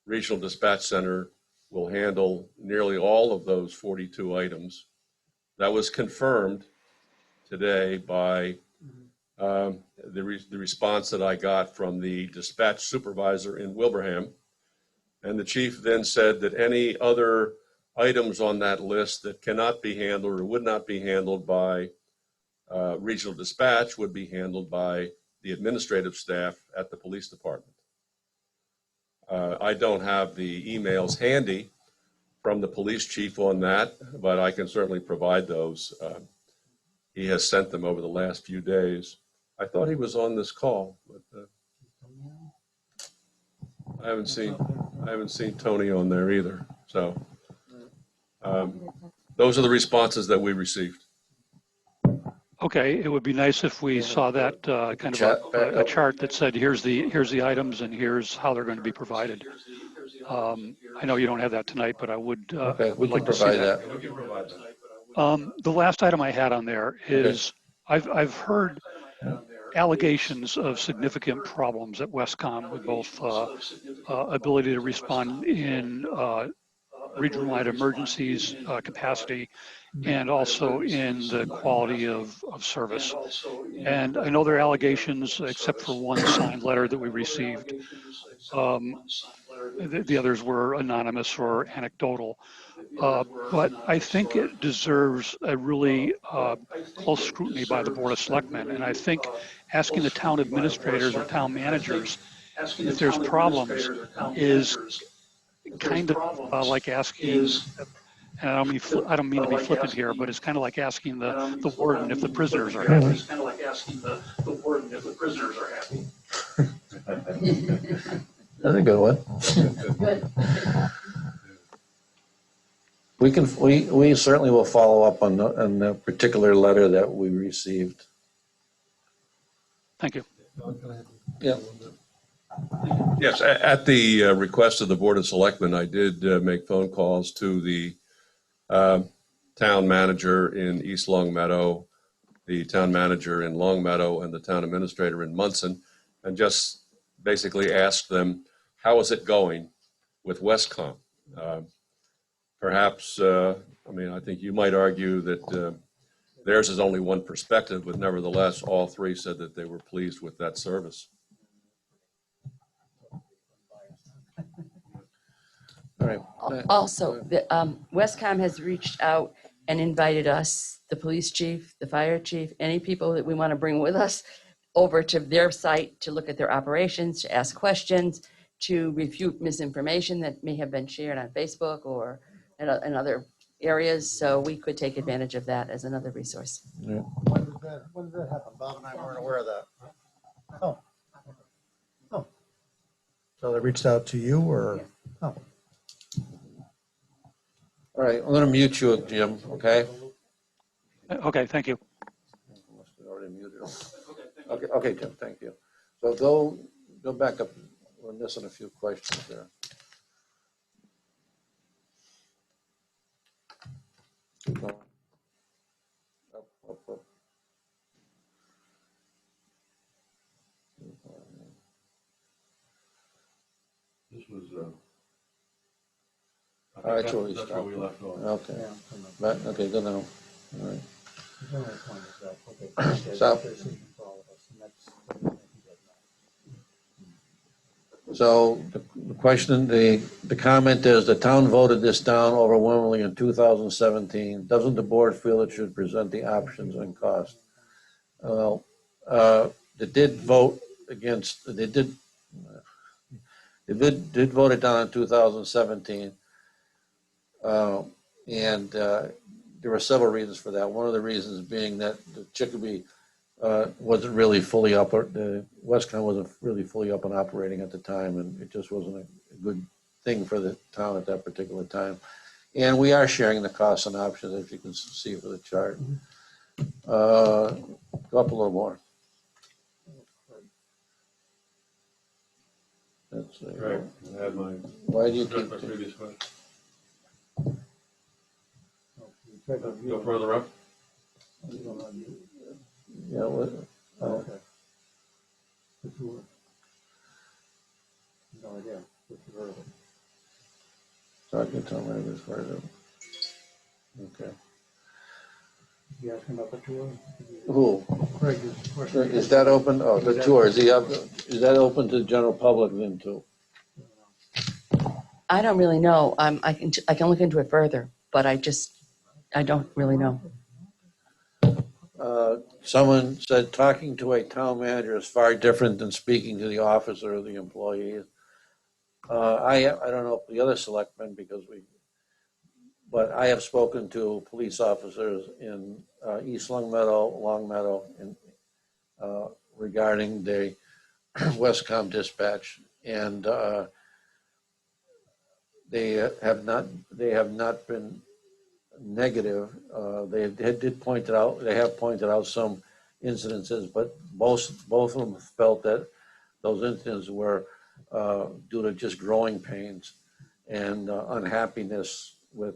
regional dispatch center will handle nearly all of those 42 items. That was confirmed today by the response that I got from the dispatch supervisor in Wilbraham. And the chief then said that any other items on that list that cannot be handled or would not be handled by regional dispatch would be handled by the administrative staff at the police department. I don't have the emails handy from the police chief on that, but I can certainly provide those. He has sent them over the last few days. I thought he was on this call, but I haven't seen Tony on there either. So those are the responses that we received. Okay, it would be nice if we saw that kind of a chart that said, here's the items and here's how they're going to be provided. I know you don't have that tonight, but I would like to see that. The last item I had on there is I've heard allegations of significant problems at Westcom with both ability to respond in regional-wide emergencies capacity and also in the quality of service. And I know there are allegations, except for one signed letter that we received. The others were anonymous or anecdotal. But I think it deserves a really close scrutiny by the Board of Selectmen. And I think asking the town administrators or town managers if there's problems is kind of like asking, and I don't mean to be flippant here, but it's kind of like asking the warden if the prisoners are happy. That's a good one. We certainly will follow up on the particular letter that we received. Thank you. Yeah. Yes, at the request of the Board of Selectmen, I did make phone calls to the town manager in East Long Meadow, the town manager in Long Meadow, and the town administrator in Munson, and just basically asked them, how is it going with Westcom? Perhaps, I think you might argue that theirs is only one perspective, but nevertheless, all three said that they were pleased with that service. All right. Also, Westcom has reached out and invited us, the police chief, the fire chief, any people that we want to bring with us over to their site to look at their operations, to ask questions, to refute misinformation that may have been shared on Facebook or in other areas. So we could take advantage of that as another resource. Yeah. when did that happen? Bob and I weren't aware of that. Oh. Oh. So they reached out to you or? Oh. All right, I'm gonna mute you, Jim, okay? Okay, thank you. Must have already muted him. Okay, Jim, thank you. So go back up. We're missing a few questions there. Keep going. Up. This was, I All right, think so we that's where we stopped. left off. Okay, Yeah. but, okay, good now. All right. There's only one is that, okay. Stop. There's something for all of us, and that's- So the question, the comment is, the town voted this down overwhelmingly in 2017. Doesn't the board feel it should present the options and cost? Well, they did vote against, they did vote it down in 2017. And there were several reasons for that. One of the reasons being that the Chicopee wasn't really fully up, the Westcon wasn't really fully up and operating at the time, and it just wasn't a good thing for the town at that particular time. And we are sharing the costs and options, as you can see for the chart. Go up a little more. That's, Right, I had my, why do you that's keep, my previous question. Go Go further up. yeah, what, Oh, okay. The tour. No idea. Which version? talking to me this further. Okay. You asking about the tour? Who? Craig Is that open? Oh, the tour, is that open to the general public then too? I don't really know. I can look into it further, but I don't really know. Someone said talking to a town manager is far different than speaking to the officer or the employee. I don't know if the other selectmen, but I have spoken to police officers in East Long Meadow, and regarding the Westcom dispatch, and they have not been negative. They have pointed out some incidences, but both of them felt that those incidents were due to just growing pains and unhappiness with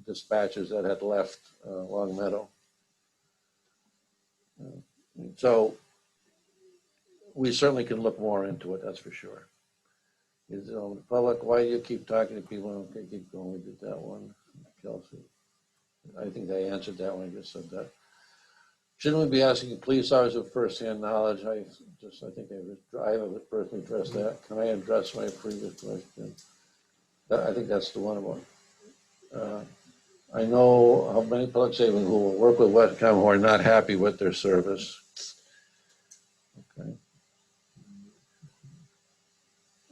dispatchers that had left Long Meadow. So we certainly can look more into it, that's for sure. The public, why do you keep talking to people? Okay, keep going. We did that one. Kelsey. I think they answered that one. I just said that. Shouldn't we be asking police officers with firsthand knowledge? I think I have personally addressed that. Can I address my previous question? I think that's the one about. I know how many public safety who will work with Westcom who are not happy with their service. Okay.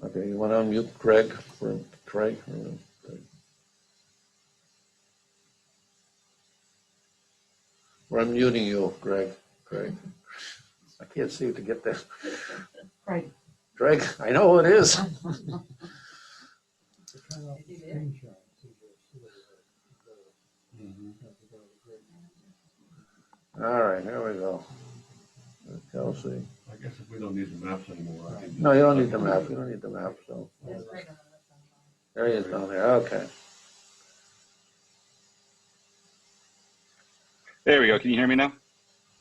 Okay, you want to unmute Craig for Craig? We're unmuting you, Greg. I can't see to get there. Right. Greg, I know who it is. All right, here we go. Kelsey. I guess if we don't need the maps anymore. I can No, you don't need the map. You don't need the map. So there he is down there. Okay. There we go. Can you hear me now?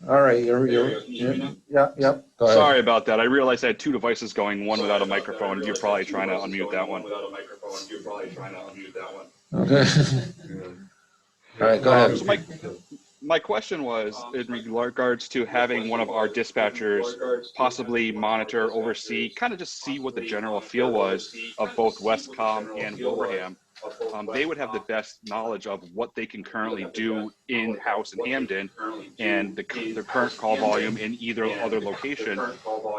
All right. You're yeah. Yep. Go ahead. Sorry about that. I realized I had two devices going, one without a microphone. You're probably trying to unmute that one. Okay. All right. Go ahead. So my question was in regards to having one of our dispatchers possibly monitor, oversee, kind of just see what the general feel was of both Westcom and Wilbraham. They would have the best knowledge of what they can currently do in-house in Hampden and the current call volume in either other location,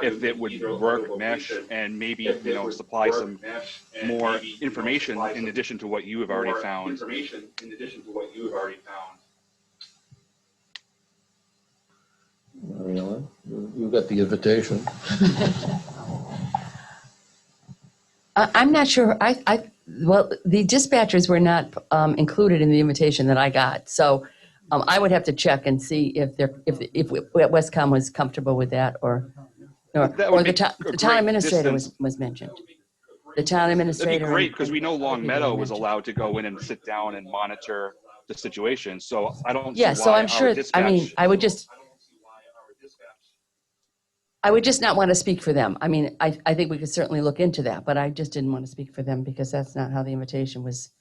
if it would work, mesh, and maybe supply some more information in addition to what you have already found. Mary Ellen, you got the invitation. I'm not sure. Well, the dispatchers were not included in the invitation that I got. So I would have to check and see if Westcom was comfortable with that or That would the be town a the town great administrator distance. was mentioned. The town That'd be administrator. great because we know Long Vicky Meadow were was mentioned. allowed to go in and sit down and monitor the situation. So I don't see Yeah, so why I'm our sure, I dispatch. mean, I would just not want to speak for them. I mean, I think we could certainly look into that, but I just didn't want to speak for them because that's not how the invitation was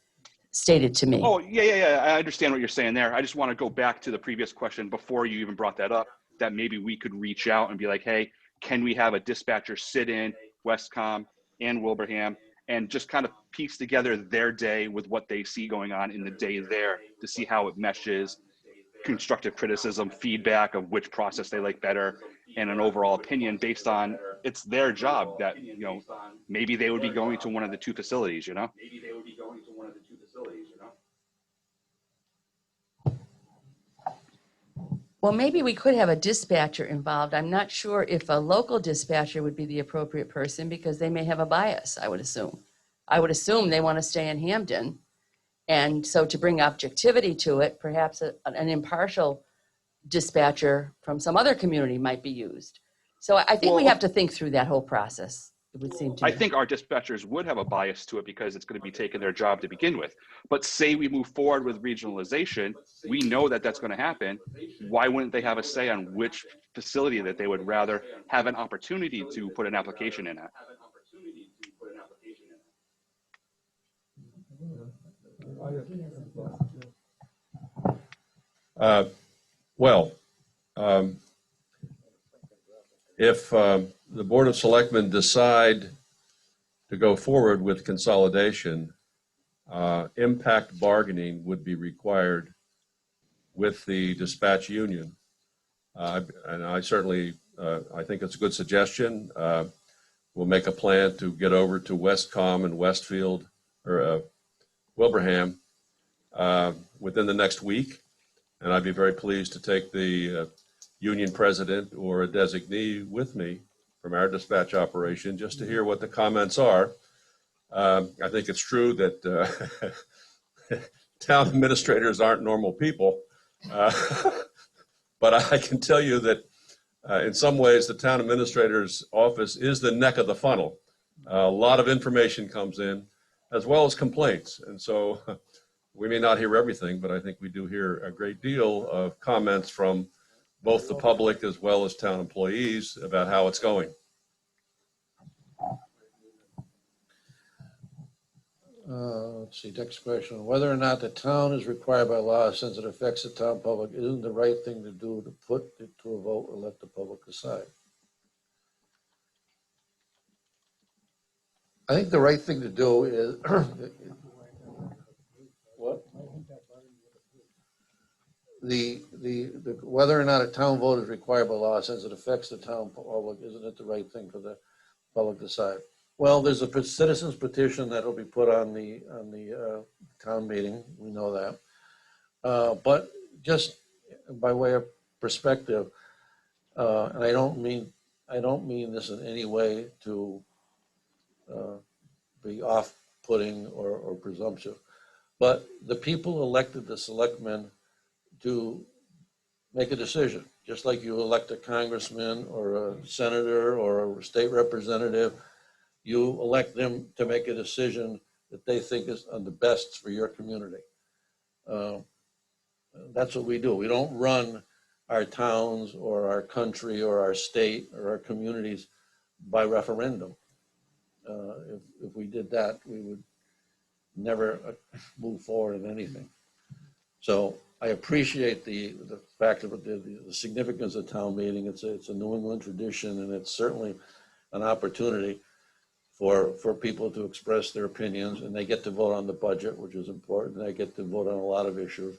stated to me. Oh, yeah. I understand what you're saying there. I just want to go back to the previous question before you even brought that up, that maybe we could reach out and be like, hey, can we have a dispatcher sit in Westcom and Wilbraham and just kind of piece together their day with what they see going on in the day there to see how it meshes, constructive criticism, feedback of which process they like better, and an overall opinion based on it's their job that, maybe they would be going to one of the two facilities, Well, maybe we could have a dispatcher involved. I'm not sure if a local dispatcher would be the appropriate person because they may have a bias, I would assume. I would assume they want to stay in Hampden. And so to bring objectivity to it, perhaps an impartial dispatcher from some other community might be used. So I think we Well, have to think through that whole process, it would seem to I me. think our dispatchers would have a bias to it because it's going to be taking their job to begin with. But say we move forward with regionalization, we know that that's going to happen. Why wouldn't they have a say on which facility that they would rather have an opportunity to put an application in at? Well, if the Board of Selectmen decide to go forward with consolidation, impact bargaining would be required with the dispatch union. And I certainly, I think it's a good suggestion. We'll make a plan to get over to Westcom and Westfield or Wilbraham within the next week. And I'd be very pleased to take the union president or a designee with me from our dispatch operation just to hear what the comments are. I think it's true that town administrators aren't normal people. But I can tell you that in some ways, the town administrator's office is the neck of the funnel. A lot of information comes in, as well as complaints. And so we may not hear everything, but I think we do hear a great deal of comments from both the public as well as town employees about how it's going. Let's see, next question. Whether or not the town is required by law, since it affects the town public, isn't the right thing to do to put it to a vote or let the public decide? I think the right thing to do is, what? Whether or not a town vote is required by law, since it affects the town public, isn't it the right thing for the public to decide? Well, there's a citizens petition that'll be put on the town meeting. We know that. But just by way of perspective, and I don't mean this in any way to be off-putting or presumptive, but the people elected the selectmen to make a decision, just like you elect a congressman or a senator or a state representative. You elect them to make a decision that they think is the best for your community. That's what we do. We don't run our towns or our country or our state or our communities by referendum. If we did that, we would never move forward in anything. So I appreciate the fact of the significance of town meeting. It's a New England tradition, and it's certainly an opportunity for people to express their opinions, and they get to vote on the budget, which is important. They get to vote on a lot of issues,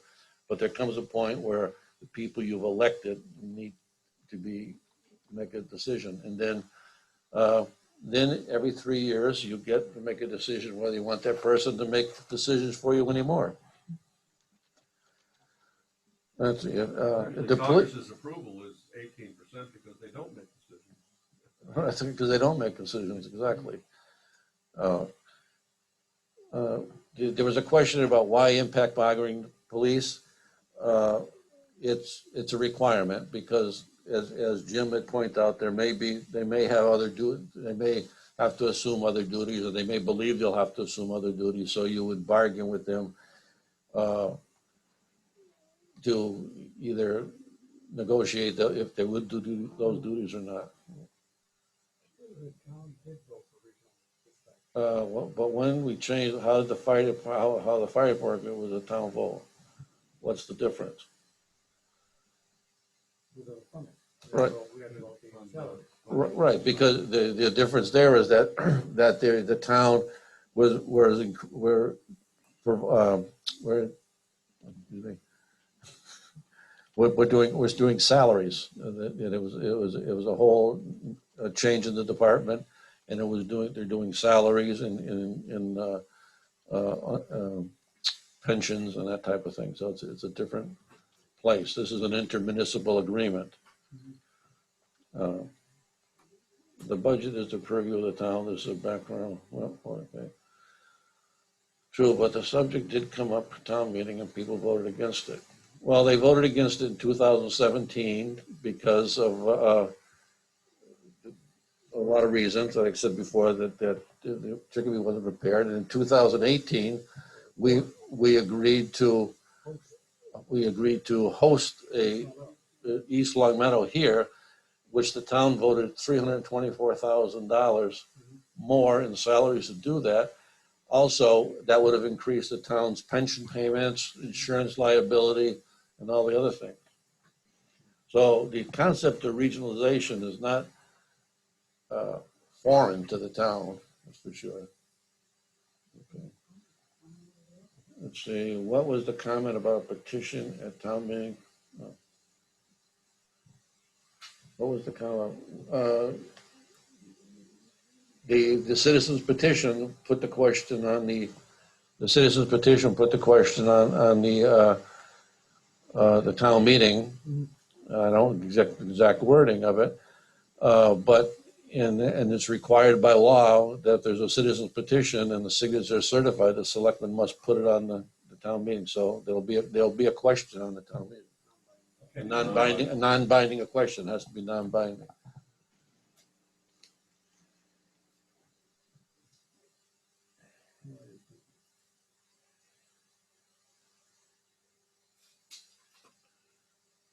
but there comes a point where the people you've elected need to make a decision, and then every 3 years you get to make a decision whether you want that person to make decisions for you anymore. That's The Congress's approval is 18% because they don't make decisions. I think because they don't make decisions, exactly. There was a question about why impact bargaining police. Uh, It's a requirement because as Jim had pointed out, they may have other they may have to assume other duties, or they may believe they'll have to assume other duties, so you would bargain with them to either negotiate if they would do those duties or not. But when we changed, how the fire department was a town vote? What's the difference? Right. Right, because the difference there is that the town was doing salaries, and it was a whole change in the department, and they're doing salaries and pensions and that type of thing. So it's a different place. This is an intermunicipal agreement. The budget is the purview of the town. This is a background. Well, okay. True, but the subject did come up for town meeting and people voted against it. Well, they voted against it in 2017 because of a lot of reasons. Like I said before, that the Chicopee wasn't prepared. And in 2018, we agreed to host a East Long Meadow here, which the town voted $324,000 more in salaries to do that. Also, that would have increased the town's pension payments, insurance liability, and all the other things. So the concept of regionalization is not foreign to the town, that's for sure. Okay. Let's see, what was the comment about petition at town meeting? No. What was the comment? The citizens petition put the question on the citizens petition put the question on the town meeting. I don't exact wording of it, but and it's required by law that there's a citizens petition and the signatures are certified. The selectmen must put it on the town meeting. So there'll be a question on the town meeting. A non-binding a question has to be non-binding.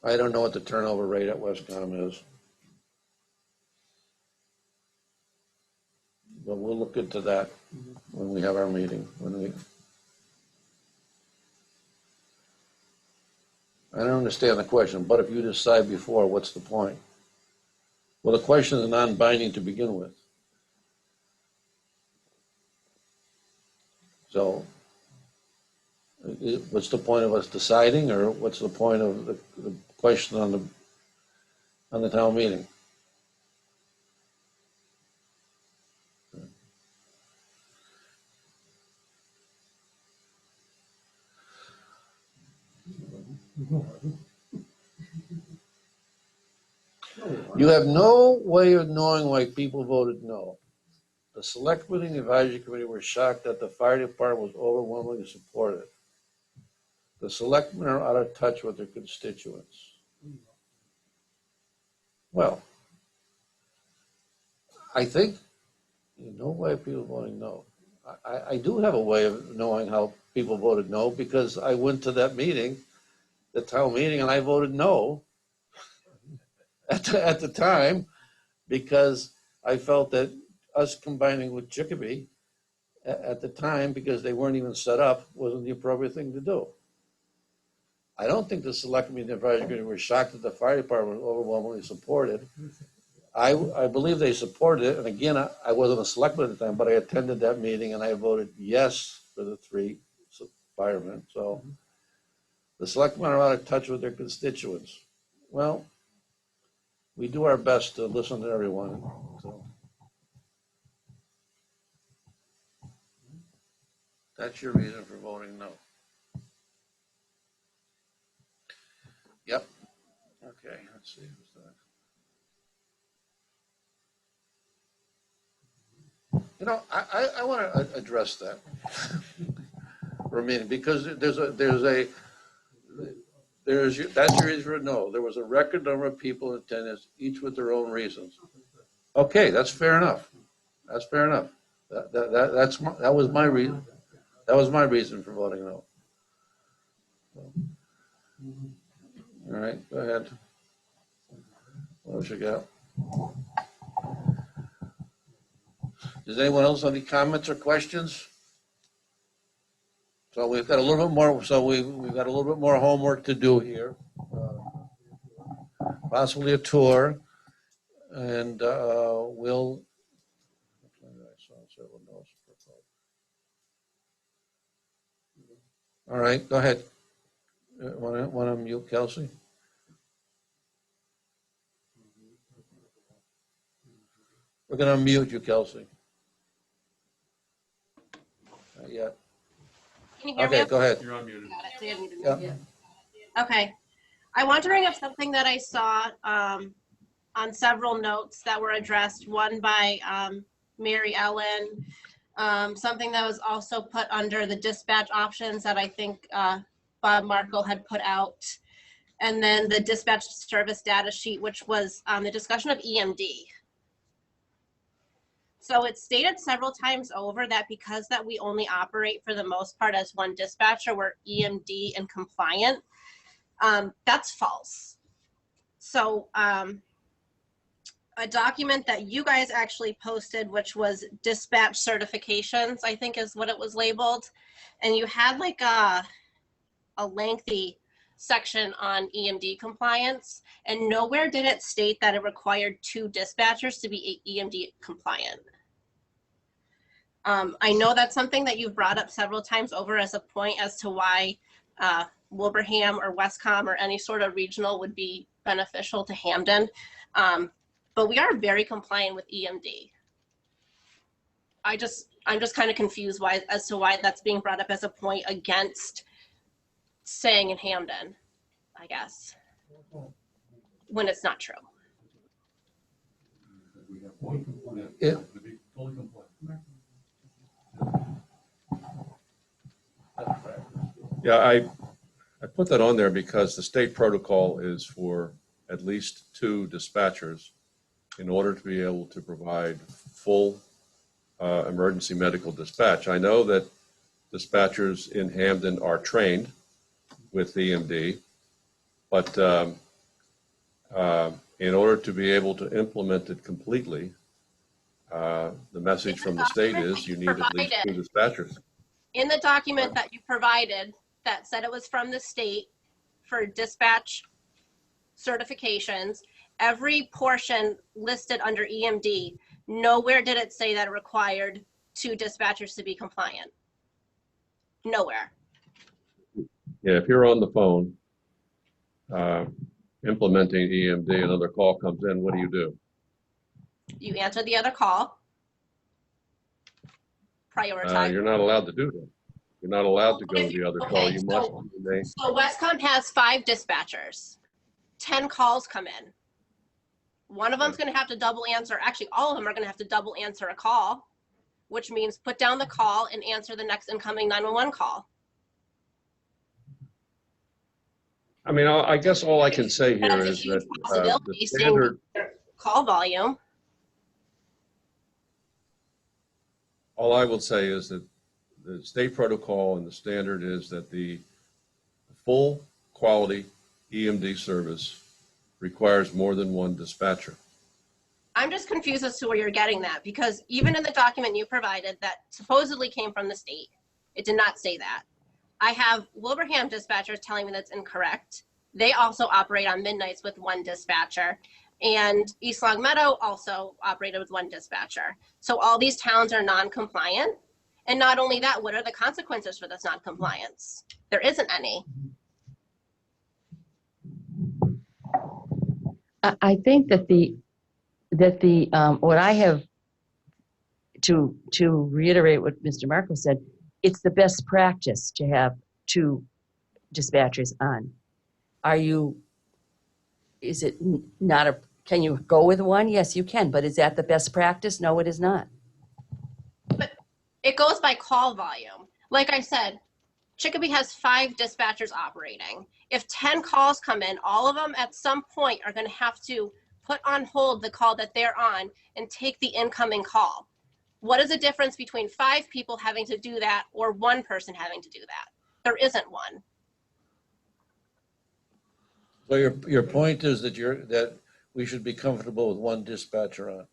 I don't know what the turnover rate at Westcom is, but we'll look into that when we have our meeting. I don't understand the question, but if you decide before, what's the point? Well, the question is non-binding to begin with. So what's the point of us deciding, or what's the point of the question on the town meeting? You have no way of knowing why people voted no. The selectmen and the advisory committee were shocked that the fire department was overwhelmingly supported. The selectmen are out of touch with their constituents. Well, I think you know why people voting no. I do have a way of knowing how people voted no because I went to that meeting, the town meeting, and I voted no at the time because I felt that us combining with Chicopee at the time, because they weren't even set up, wasn't the appropriate thing to do. I don't think the selectmen and the advisory committee were shocked that the fire department was overwhelmingly supported. I believe they supported it, and again, I wasn't a selectman at the time, but I attended that meeting and I voted yes for the 3 firemen. So the selectmen are out of touch with their constituents. Well, we do our best to listen to everyone. So that's your reason for voting no. Yep. Okay. see. You know, I want to address that for a minute, because that's your reason for no. There was a record number of people in attendance, each with their own reasons. Okay, that's fair enough. That's fair enough. That was my reason. That was my reason for voting no. All right, go ahead. What else you got? Does anyone else have any comments or questions? So we've got a little bit more. So we've got a little bit more homework to do here. Possibly a tour, and we'll. All right, go ahead. Want to mute Kelsey? We're going to mute you, Kelsey. Not yet. Can you hear Okay, me? go ahead. You're unmuted. Got it. So you muted me. Yeah. Okay. I'm wondering if something that I saw on several notes that were addressed, one by Mary Ellen, something that was also put under the dispatch options that I think Bob Markle had put out, and then the dispatch service data sheet, which was the discussion of EMD. So it's stated several times over that because that we only operate for the most part as one dispatcher, we're EMD and compliant. That's false. So a document that you guys actually posted, which was dispatch certifications, I think is what it was labeled. And you had like a lengthy section on EMD compliance, and nowhere did it state that it required 2 dispatchers to be EMD compliant. I know that's something that you've brought up several times over as a point as to why Wilbraham or Westcom or any sort of regional would be beneficial to Hampden. But we are very compliant with EMD. I'm just kind of confused as to why that's being brought up as a point against staying in Hampden, I guess, when it's not true. Yeah. Yeah, I put that on there because the state protocol is for at least 2 dispatchers in order to be able to provide full emergency medical dispatch. I know that dispatchers in Hampden are trained with EMD, but in order to be able to implement it completely, the message from the state is you need at least 2 dispatchers. In the document that you provided that said it was from the state for dispatch certifications, every portion listed under EMD, nowhere did it say that it required 2 dispatchers to be compliant. Nowhere. Yeah, if you're on the phone implementing EMD, another call comes in, what do? You answer the other call. Prioritize. You're not allowed to do that. You're not allowed to go to the other call. Okay, You must. So Westcom has 5 dispatchers. 10 calls come in. One of them's going to have to double answer. Actually, all of them are going to have to double answer a call, which means put down the call and answer the next incoming 911 call. I mean, I guess all I can say here That's a is huge that the possibility, seeing standard, their call volume. all I will say is that the state protocol and the standard is that the full quality EMD service requires more than 1 dispatcher. I'm just confused as to where you're getting that, because even in the document you provided that supposedly came from the state, it did not say that. I have Wilbraham dispatchers telling me that's incorrect. They also operate on midnights with 1 dispatcher. And East Longmeadow also operated with 1 dispatcher. So all these towns are non-compliant. And not only that, what are the consequences for this non-compliance? There isn't any. I think that what I have to reiterate what Mr. Marco said, it's the best practice to have 2 dispatchers on. is it not a, can you go with one? Yes, you can, but is that the best practice? No, it is not. It goes by call volume. Like I said, Chicopee has 5 dispatchers operating. If 10 calls come in, all of them at some point are going to have to put on hold the call that they're on and take the incoming call. What is the difference between 5 people having to do that or 1 person having to do that? There isn't one. So your point is that we should be comfortable with 1 dispatcher on.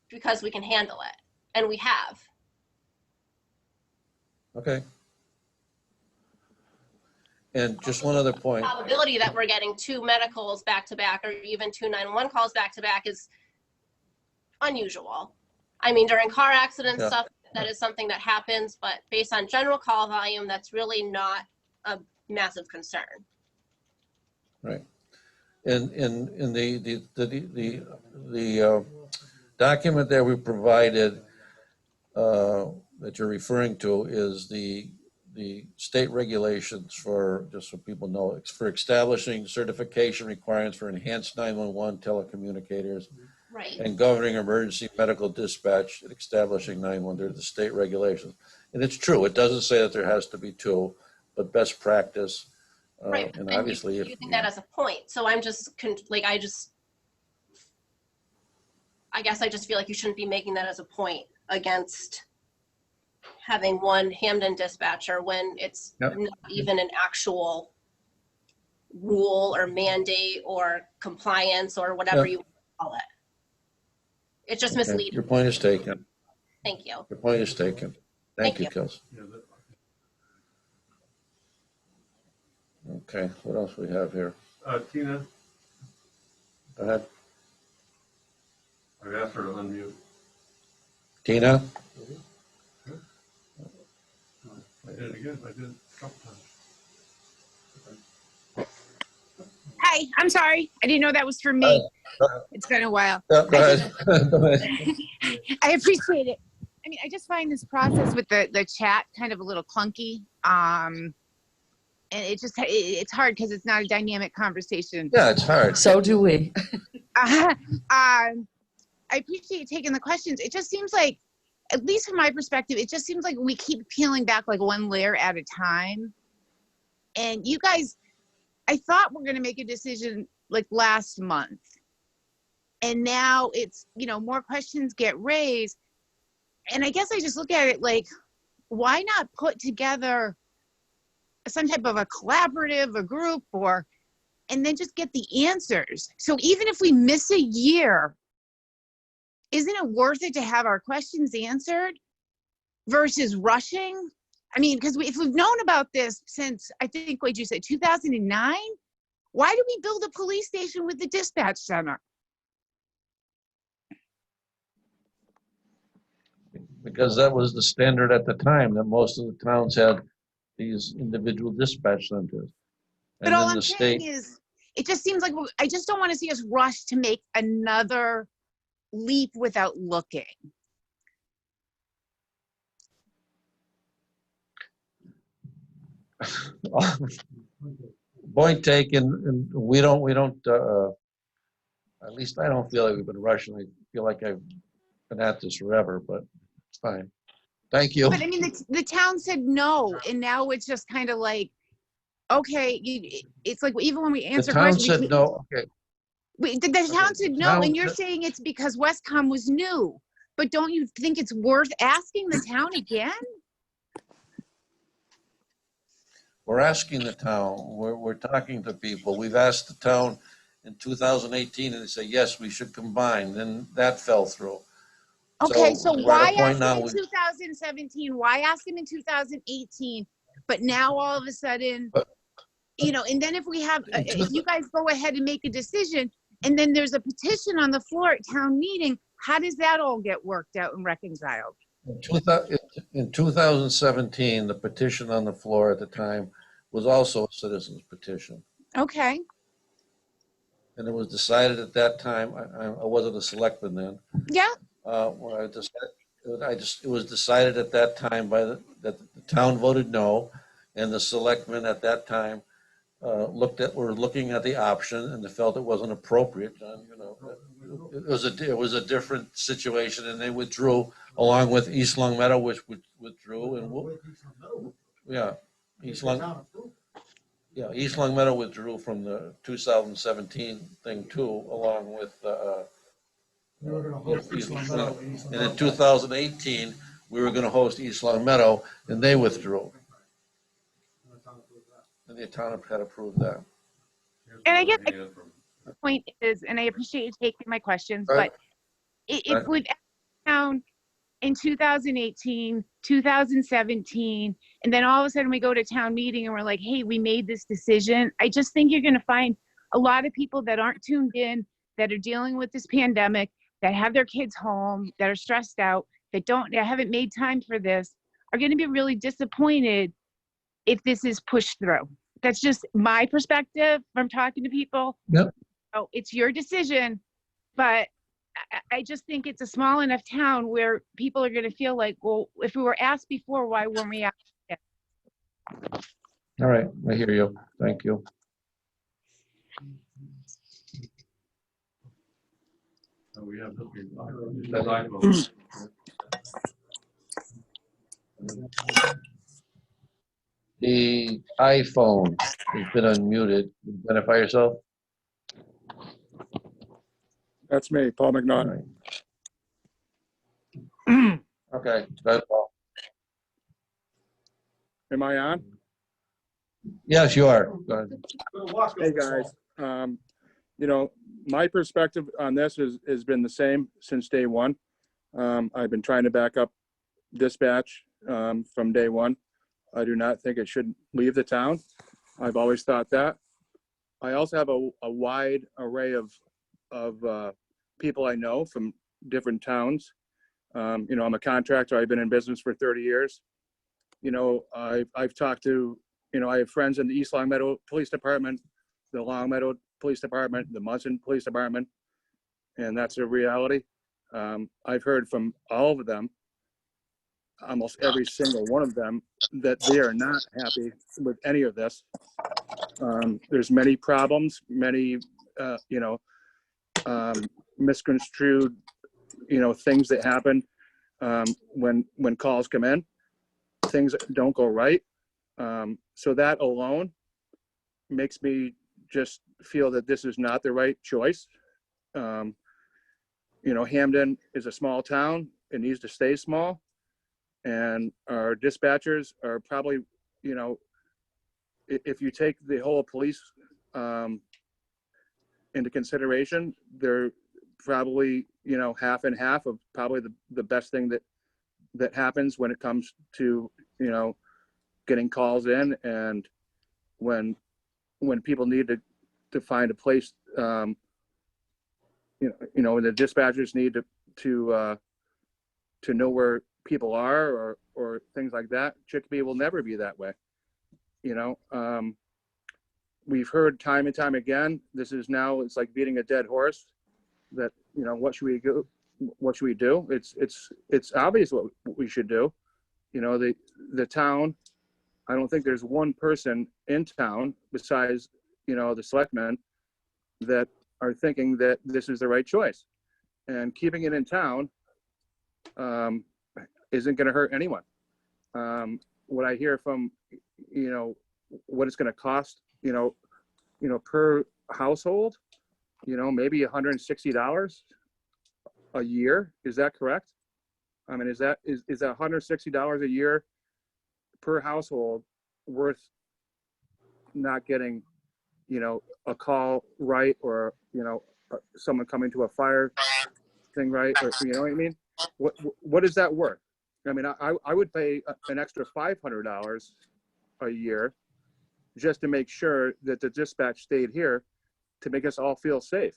Because we can handle it, and we have. Okay. And just one other point. Probability that we're getting 2 medicals back to back or even 2 911 calls back to back is unusual. I mean, during car accidents, Yeah. stuff, that is something that happens, but based on general call volume, that's really not a massive concern. Right. In the document that we provided that you're referring to is the state regulations for, just so people know, it's for establishing certification requirements for enhanced 911 telecommunicators Right. and governing emergency medical dispatch and establishing 911. They're the state regulations. And it's true, it doesn't say that there has to be 2, but best practice. Right. And And obviously, if using that as a point. So I'm just I guess I just feel like you shouldn't be making that as a point against having 1 Hampden dispatcher when it's Yep. not even an actual rule or mandate or compliance or whatever Yep. you call it. It's just okay, misleading. your point is taken. Thank you. Your point is taken. Thank Thank you, you. Kels. Yeah, that- Okay, what else we have here? Tina, Go ahead. I've asked her to unmute. Tina? I did it again, I did it a couple times. Hi, I'm sorry. I didn't know that was for me. It's been a while. Go ahead. Go ahead. I appreciate it. I mean, I just find this process with the chat kind of a little clunky. And it's hard because it's not a dynamic conversation. Yeah, it's hard. So do we. I appreciate you taking the questions. It just seems like, at least from my perspective, it just seems like we keep peeling back like 1 layer at a time. And you guys, I thought we're going to make a decision like last month. And now it's, more questions get raised. And I guess I just look at it like, why not put together some type of a collaborative, a group, and then just get the answers. So even if we miss a year, isn't it worth it to have our questions answered versus rushing? I mean, because if we've known about this since, I think, what you said, 2009, why did we build a police station with the dispatch center? Because that was the standard at the time, that most of the towns had these individual dispatch centers. But And all then I'm the saying state, is, it just seems like, I just don't want to see us rush to make another leap without looking. point taken, and we don't, at least I don't feel like we've been rushing. I feel like I've been at this forever, but it's fine. Thank you. But I mean, the town said no, and now it's just kind of like, okay, it's like even when we The answer town questions, said no, okay. the town said no, town- and you're saying it's because Westcom was new. But don't you think it's worth asking the town again? We're asking the town, we're talking to people. We've asked the town in 2018 and they say, yes, we should combine. Then that fell through. Okay, so we're at a why point ask now them in we- 2017? Why ask them in 2018? But now all of a sudden, and then if you guys go ahead and make a decision, and then there's a petition on the floor at town meeting, how does that all get worked out and reconciled? In 2017, the petition on the floor at the time was also a citizen's petition. Okay, And it was decided at that time, I wasn't a selectman then, yeah, where it was decided at that time that the town voted no, and the selectmen at that time were looking at the option and they felt it wasn't appropriate, it was a different situation, and they withdrew along with East Long Meadow, which withdrew, and yeah, East Long, yeah, East Long Meadow withdrew from the 2017 thing too, along with East Long Meadow. And in 2018, we were going to host East Long Meadow, and they withdrew. And the town had approved that. And I guess the point is, and I appreciate you taking my questions, Right. but if we've found in 2018, 2017, and then all of a sudden we go to town meeting and we're like, hey, we made this decision, I just think you're going to find a lot of people that aren't tuned in, that are dealing with this pandemic, that have their kids home, that are stressed out, that haven't made time for this, are going to be really disappointed if this is pushed through. That's just my perspective from talking to people. Yep. So it's your decision, but I just think it's a small enough town where people are going to feel like, well, if we were asked before, why weren't we asked? All right, I hear you. Thank you. We have The iPhone has been unmuted. Identify yourself. That's me, Paul All McNaught. right. Okay, go ahead, Paul. Am I on? Yes, you are. Go ahead. Hey, guys. My perspective on this has been the same since day one. I've been trying to back up dispatch from day one. I do not think it should leave the town. I've always thought that. I also have a wide array of people I know from different towns. I'm a contractor. I've been in business for 30 years. I've talked to, I have friends in the East Long Meadow Police Department, the Long Meadow Police Department, the Munson Police Department, and that's a reality. I've heard from all of them, almost every single one of them, that they are not happy with any of this. There's many problems, many, misconstrued, things that happen when calls come in, things that don't go right. So that alone makes me just feel that this is not the right choice. Hampden is a small town. It needs to stay small. And our dispatchers are probably, if you take the whole police into consideration, they're probably, half and half of probably the best thing that happens when it comes to, getting calls in, and when people need to find a place, when the dispatchers need to know where people are or things like that. Chicopee will never be that way. We've heard time and time again, it's like beating a dead horse, that, what should we do? What should we do? It's obvious what we should do. The town, I don't think there's one person in town besides, the selectmen, that are thinking that this is the right choice. And keeping it in town isn't going to hurt anyone. What I hear from, what it's going to cost, per household, maybe $160 a year. Is that correct? I mean, is that $160 a year per household worth not getting, a call right, or, someone coming to a fire thing right, or, you know what I mean? What is that worth? I mean, I would pay an extra $500 a year just to make sure that the dispatch stayed here, to make us all feel safe.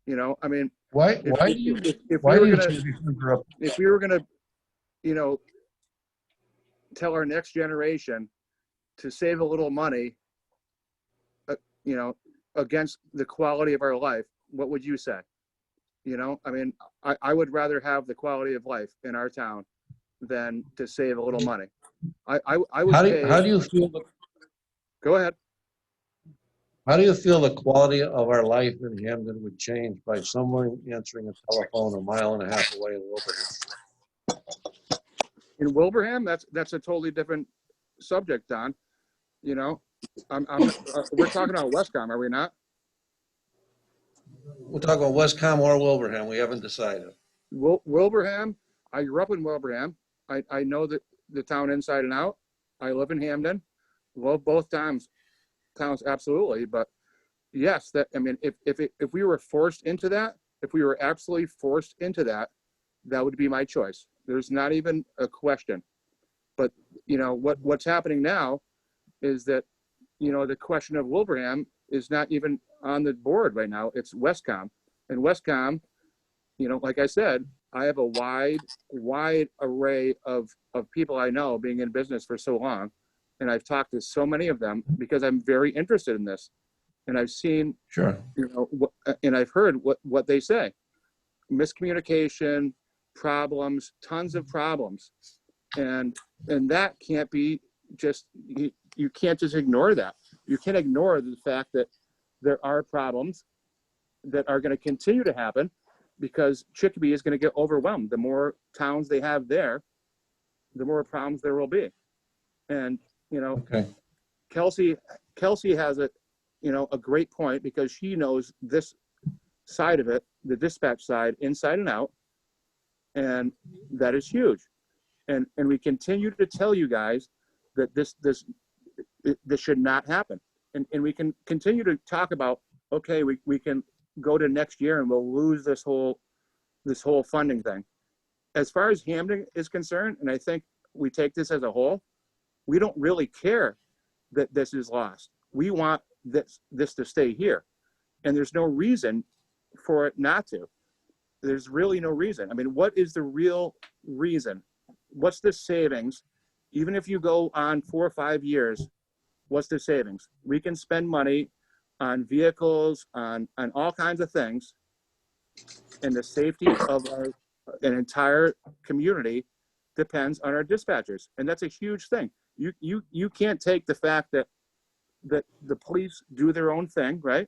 I mean, if we were gonna, tell our next generation to save a little money, against the quality of our life, what would you say? I mean, I would rather have the quality of life in our town than to save a little money. I would How do you feel? Go ahead. How do you feel the quality of our life in Hampden would change by someone answering a telephone a mile and a half away in Wilbraham? In Wilbraham, that's a totally different subject, Don. You know, we're talking about Westcom, are we not? We're talking about Westcom or Wilbraham. We haven't decided. Wilbraham, I grew up in Wilbraham. I know the town inside and out. I live in Hampden. Love both towns, absolutely. But yes, I mean, if we were forced into that, if we were absolutely forced into that, that would be my choice. There's not even a question. But you know what's happening now is that, you know, the question of Wilbraham is not even on the board right now. It's Westcom, and Westcom, you know, like I said, I have a wide array of people I know, being in business for so long, and I've talked to so many of them because I'm very interested in this, and I've seen, Sure. you know, and I've heard what they say, miscommunication, problems, tons of problems, and that can't be just, you can't just ignore that. You can't ignore the fact that there are problems that are going to continue to happen because Chicopee is going to get overwhelmed. The more towns they have there, the more problems there will be. And, you know, Okay. Kelsey has a great point because she knows this side of it, the dispatch side, inside and out. And that is huge. And we continue to tell you guys that this should not happen. And we can continue to talk about, okay, we can go to next year and we'll lose this whole funding thing. As far as Hampden is concerned, and I think we take this as a whole, we don't really care that this is lost. We want this to stay here. And there's no reason for it not to. There's really no reason. I mean, what is the real reason? What's the savings? Even if you go on 4 or 5 years, what's the savings? We can spend money on vehicles, on all kinds of things, and the safety of an entire community depends on our dispatchers, and that's a huge thing. You can't take the fact that the police do their own thing, right?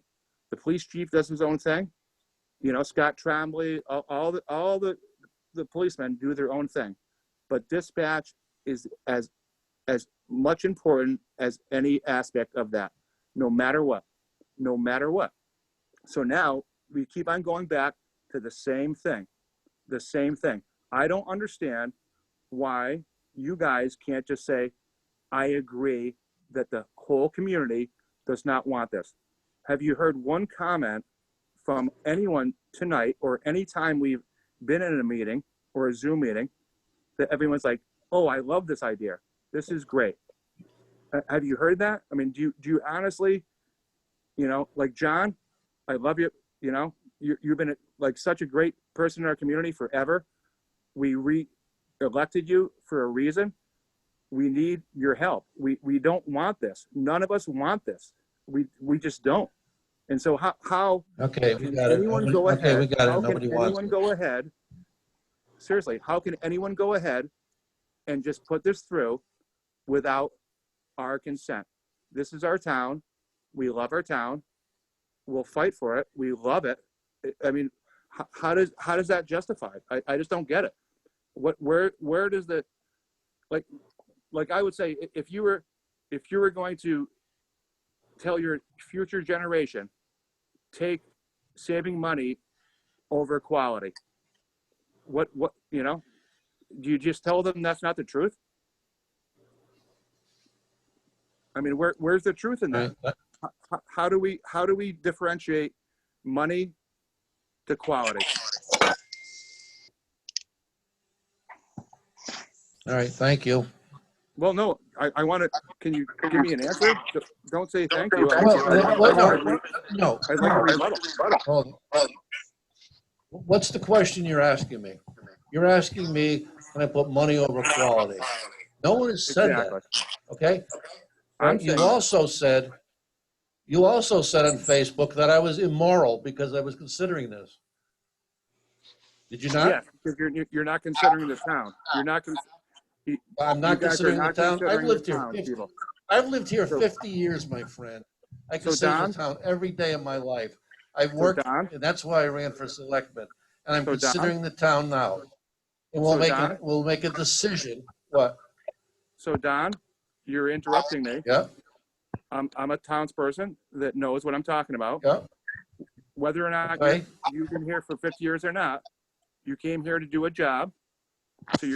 The police chief does his own thing. You know, Scott Trombley, all the policemen do their own thing, but dispatch is as much important as any aspect of that, no matter what. So now we keep on going back to the same thing. I don't understand why you guys can't just say, I agree that the whole community does not want this. Have you heard one comment from anyone tonight or any time we've been in a meeting or a Zoom meeting that everyone's like, oh, I love this idea. This is great. Have you heard that? I mean, do you honestly, you know, like John, I love you. You know, you've been like such a great person in our community forever. We re-elected you for a reason. We need your help. We don't want this. None of us want this. We just don't. And so how Okay, we can got it. anyone go Okay, ahead? we got it. How Nobody can wants anyone it. go ahead? Seriously, how can anyone go ahead and just put this through without our consent? This is our town. We love our town. We'll fight for it. We love it. I mean, how does that justify? I just don't get it. Where does the, like I would say, if you were going to tell your future generation, take saving money over quality, what you know, do you just tell them that's not the truth? I mean, where's the truth in that? How do we differentiate money to quality? All right, thank you. Well, no, I want to. Can you give me an answer? Don't say thank you. No. I'd like a rebuttal. Hold on. What's the question you're asking me? You're asking me, can I put money over quality? No one has said Exactly. that, okay? I'm You saying also said on Facebook that I was immoral because I was considering this. Did you not? yes, because you're not considering the town. You're not. I'm not considering the town. I've lived here 50 years, my friend. I can So, say Don? this town every day of my life. I've So, worked, Don? and that's why I ran for selectman. And I'm So, Don? considering the town now. And So, Don? we'll make a decision. What? So, Don, you're interrupting me. Yeah, I'm a townsperson that knows what I'm talking about. yeah, Whether or not okay. you've been here for 50 years or not, you came here to do a job. So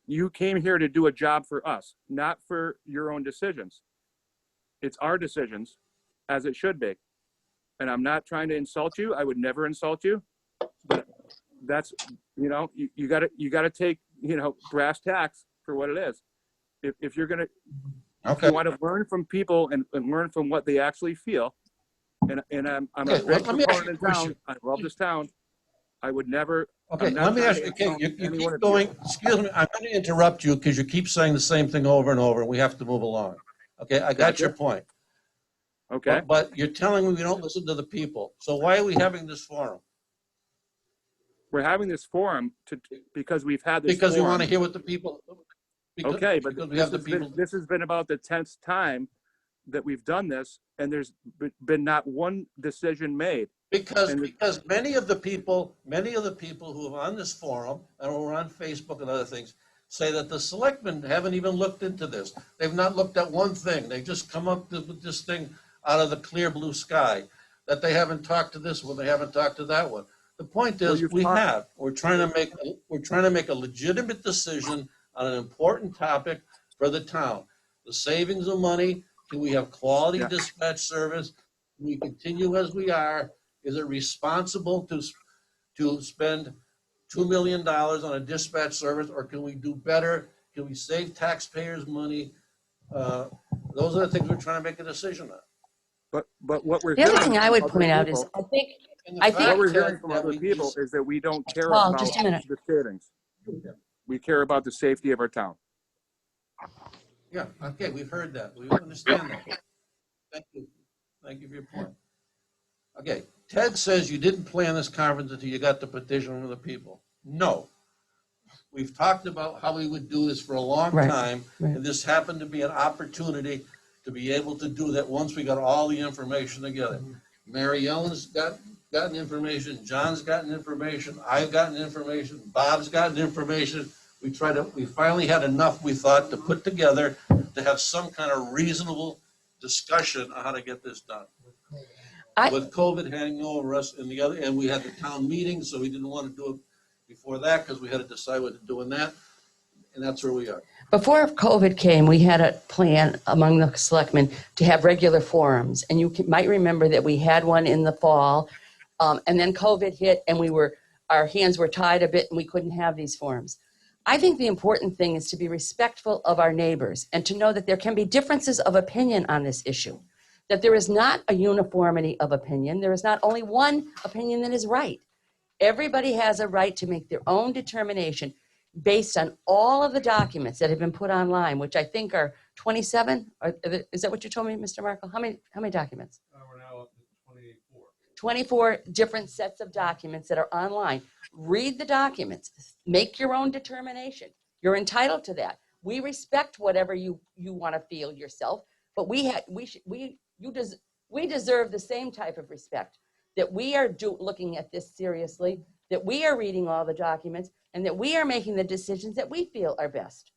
you came here to do a job for us, not for your own decisions. It's our decisions, as it should be. And I'm not trying to insult you. I would never insult you. But that's, you gotta take, brass tacks for what it is. If you're gonna, if Okay. you want to learn from people and learn from what they actually feel, and I'm Okay, a well, big let me ask you proponent a in question. town. I love this town. I would never. Okay, I'm not let me trying ask to you, okay, insult you any keep one of going, excuse me, I'm going to interrupt you because you keep saying the same thing over and over, and we have to move along. Okay, I got your Gotcha. point. Okay. But you're telling me we don't listen to the people. So why are we having this forum? We're having this forum because we've had this Because we forum. want to hear what the people. Okay, but because we have the people. this has been about the 10th time that we've done this, and there's been not one decision made. Because many of the people who are on this forum and who are on Facebook and other things say that the selectmen haven't even looked into this. They've not looked at one thing. They just come up with this thing out of the clear blue sky. That they haven't talked to this one, they haven't talked to that one. The point is, we're trying to make a legitimate decision on an important topic for the town. The savings of money, can we have quality Yeah. dispatch service? Can we continue as we are? Is it responsible to spend $2 million on a dispatch service, or can we do better? Can we save taxpayers money? Those are the things we're trying to make a decision on. But what we're The other hearing thing I from would other point out is, people- And the I fact think- what we're is hearing from that other we people just- is that we don't care Paul, about just a minute. the savings. We care about the safety of our town. Yeah, okay, we've heard that. We understand that. Thank you. Thank you for your point. Okay, Ted says you didn't plan this conference until you got the petition from the people. No. We've talked about how we would do this for a long Right, time, right. and this happened to be an opportunity to be able to do that once we got all the information together. Mary Ellen's gotten information, John's gotten information, I've gotten information, Bob's gotten information. We finally had enough, we thought, to put together to have some kind of reasonable discussion on how to get this done. With COVID hanging over us and we had the town meeting, so we didn't want to do it before that because we had to decide what to do in that. And that's where we are. Before COVID came, we had a plan among the selectmen to have regular forums. And you might remember that we had one in the fall, and then COVID hit and our hands were tied a bit and we couldn't have these forums. I think the important thing is to be respectful of our neighbors and to know that there can be differences of opinion on this issue, that there is not a uniformity of opinion. There is not only one opinion that is right. Everybody has a right to make their own determination based on all of the documents that have been put online, which I think are 27. Is that what you told me, Mr. Markle? How many documents? We're now up to 24. 24 different sets of documents that are online. Read the documents. Make your own determination. You're entitled to that. We respect whatever you want to feel yourself, but we deserve the same type of respect, that we are looking at this seriously, that we are reading all the documents, and that we are making the decisions that we feel are best.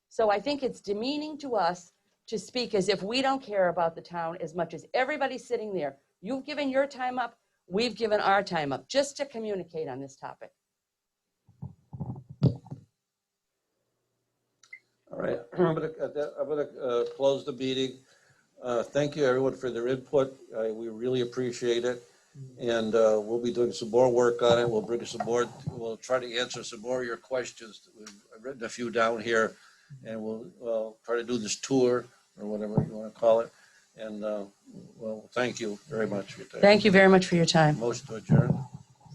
So I think it's demeaning to us to speak as if we don't care about the town as much as everybody sitting there. You've given your time up, we've given our time up, just to communicate on this topic. All right, I'm gonna close the meeting. Thank you, everyone, for their input. We really appreciate it. And we'll be doing some more work on it. We'll try to answer some more of your questions. I've written a few down here, and we'll try to do this tour or whatever you want to call it. And well, thank you very much for your time. Thank you very much for your time. Motion to adjourn.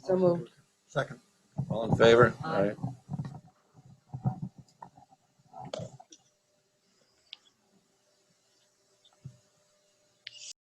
So moved. Second. All in favor? Aye. All right.